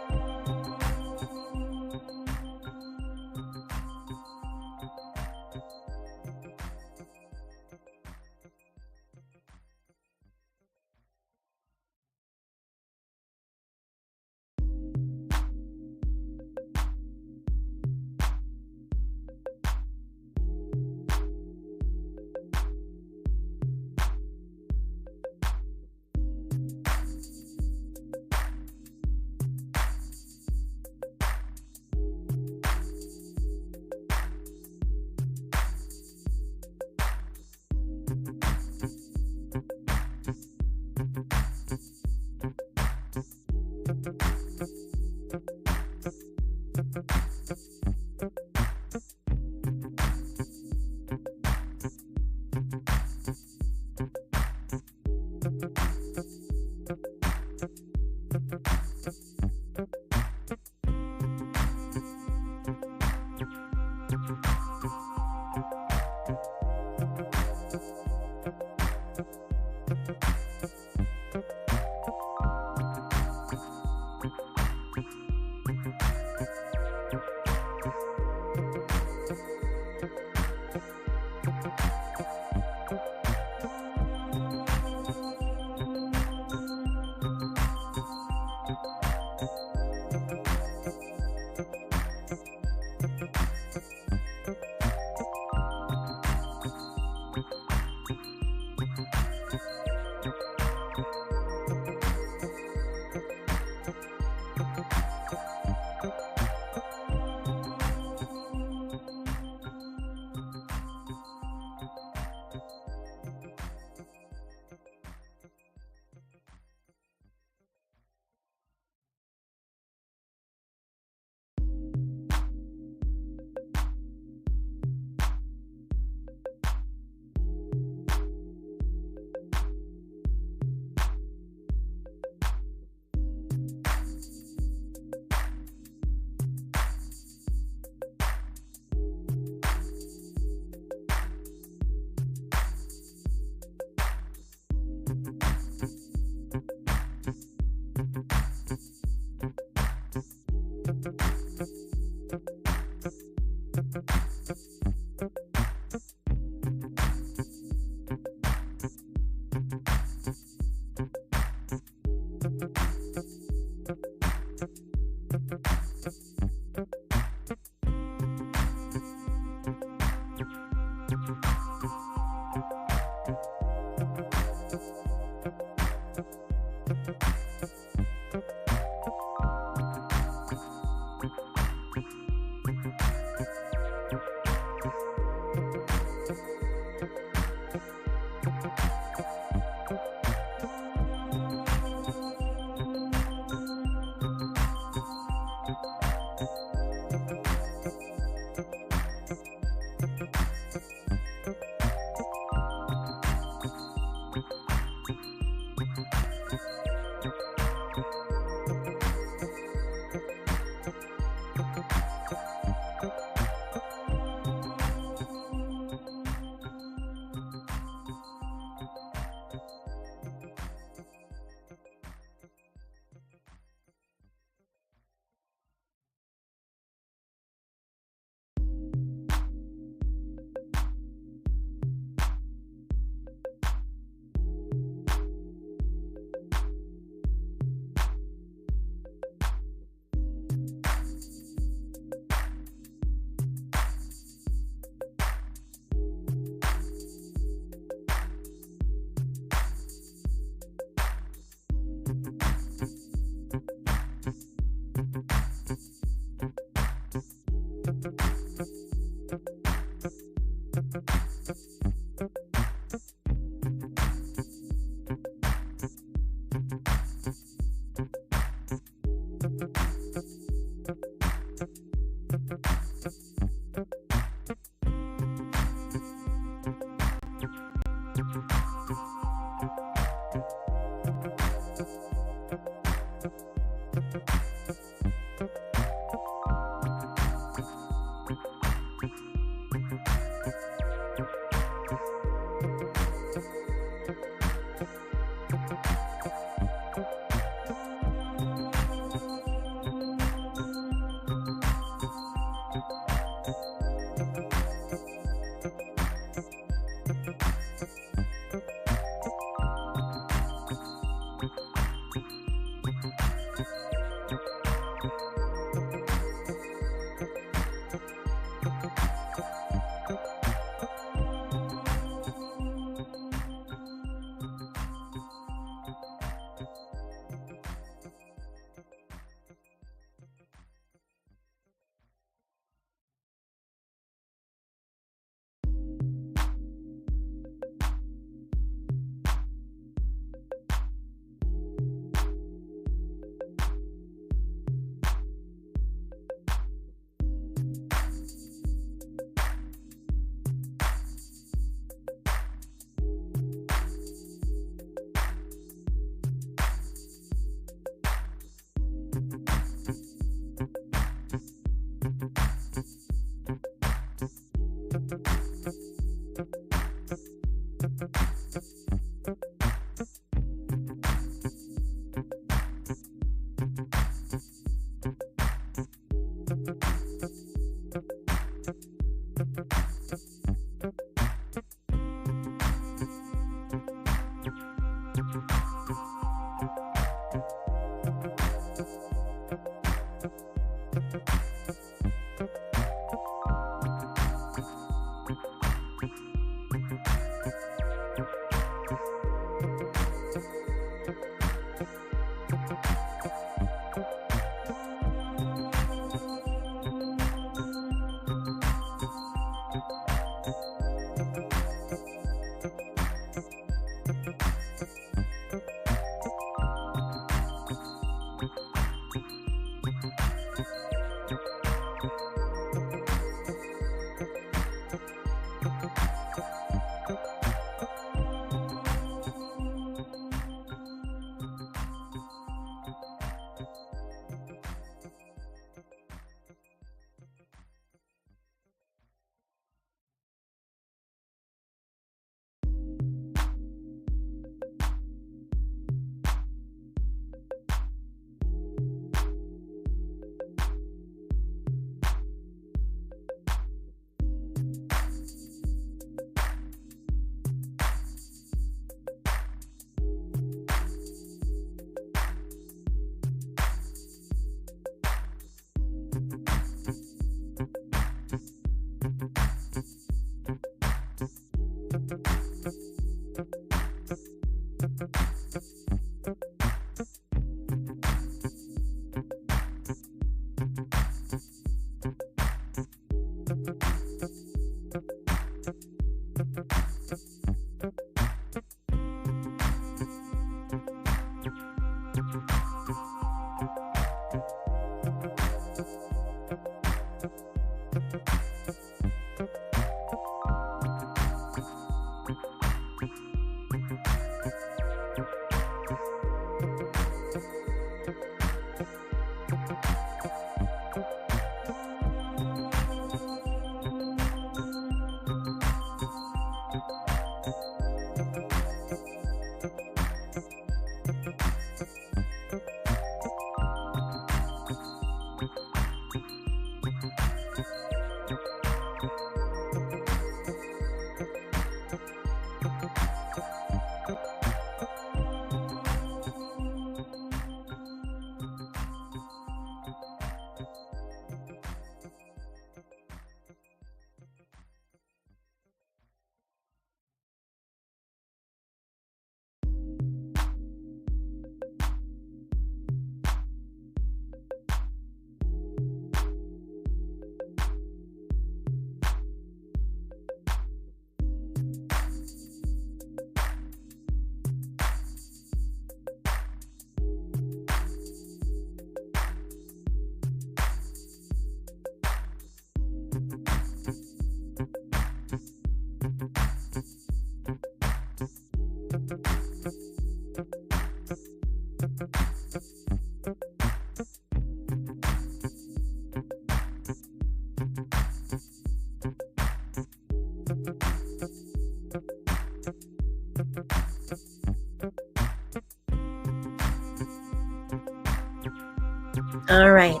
All right.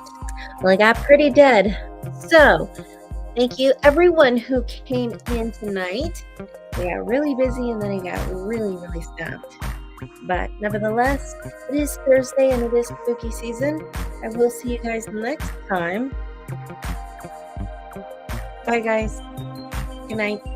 Well, I got pretty dead. So, thank you everyone who came in tonight. We got really busy and then it got really, really stopped. But nevertheless, it is Thursday and it is spooky season. I will see you guys next time. Bye, guys. Good night.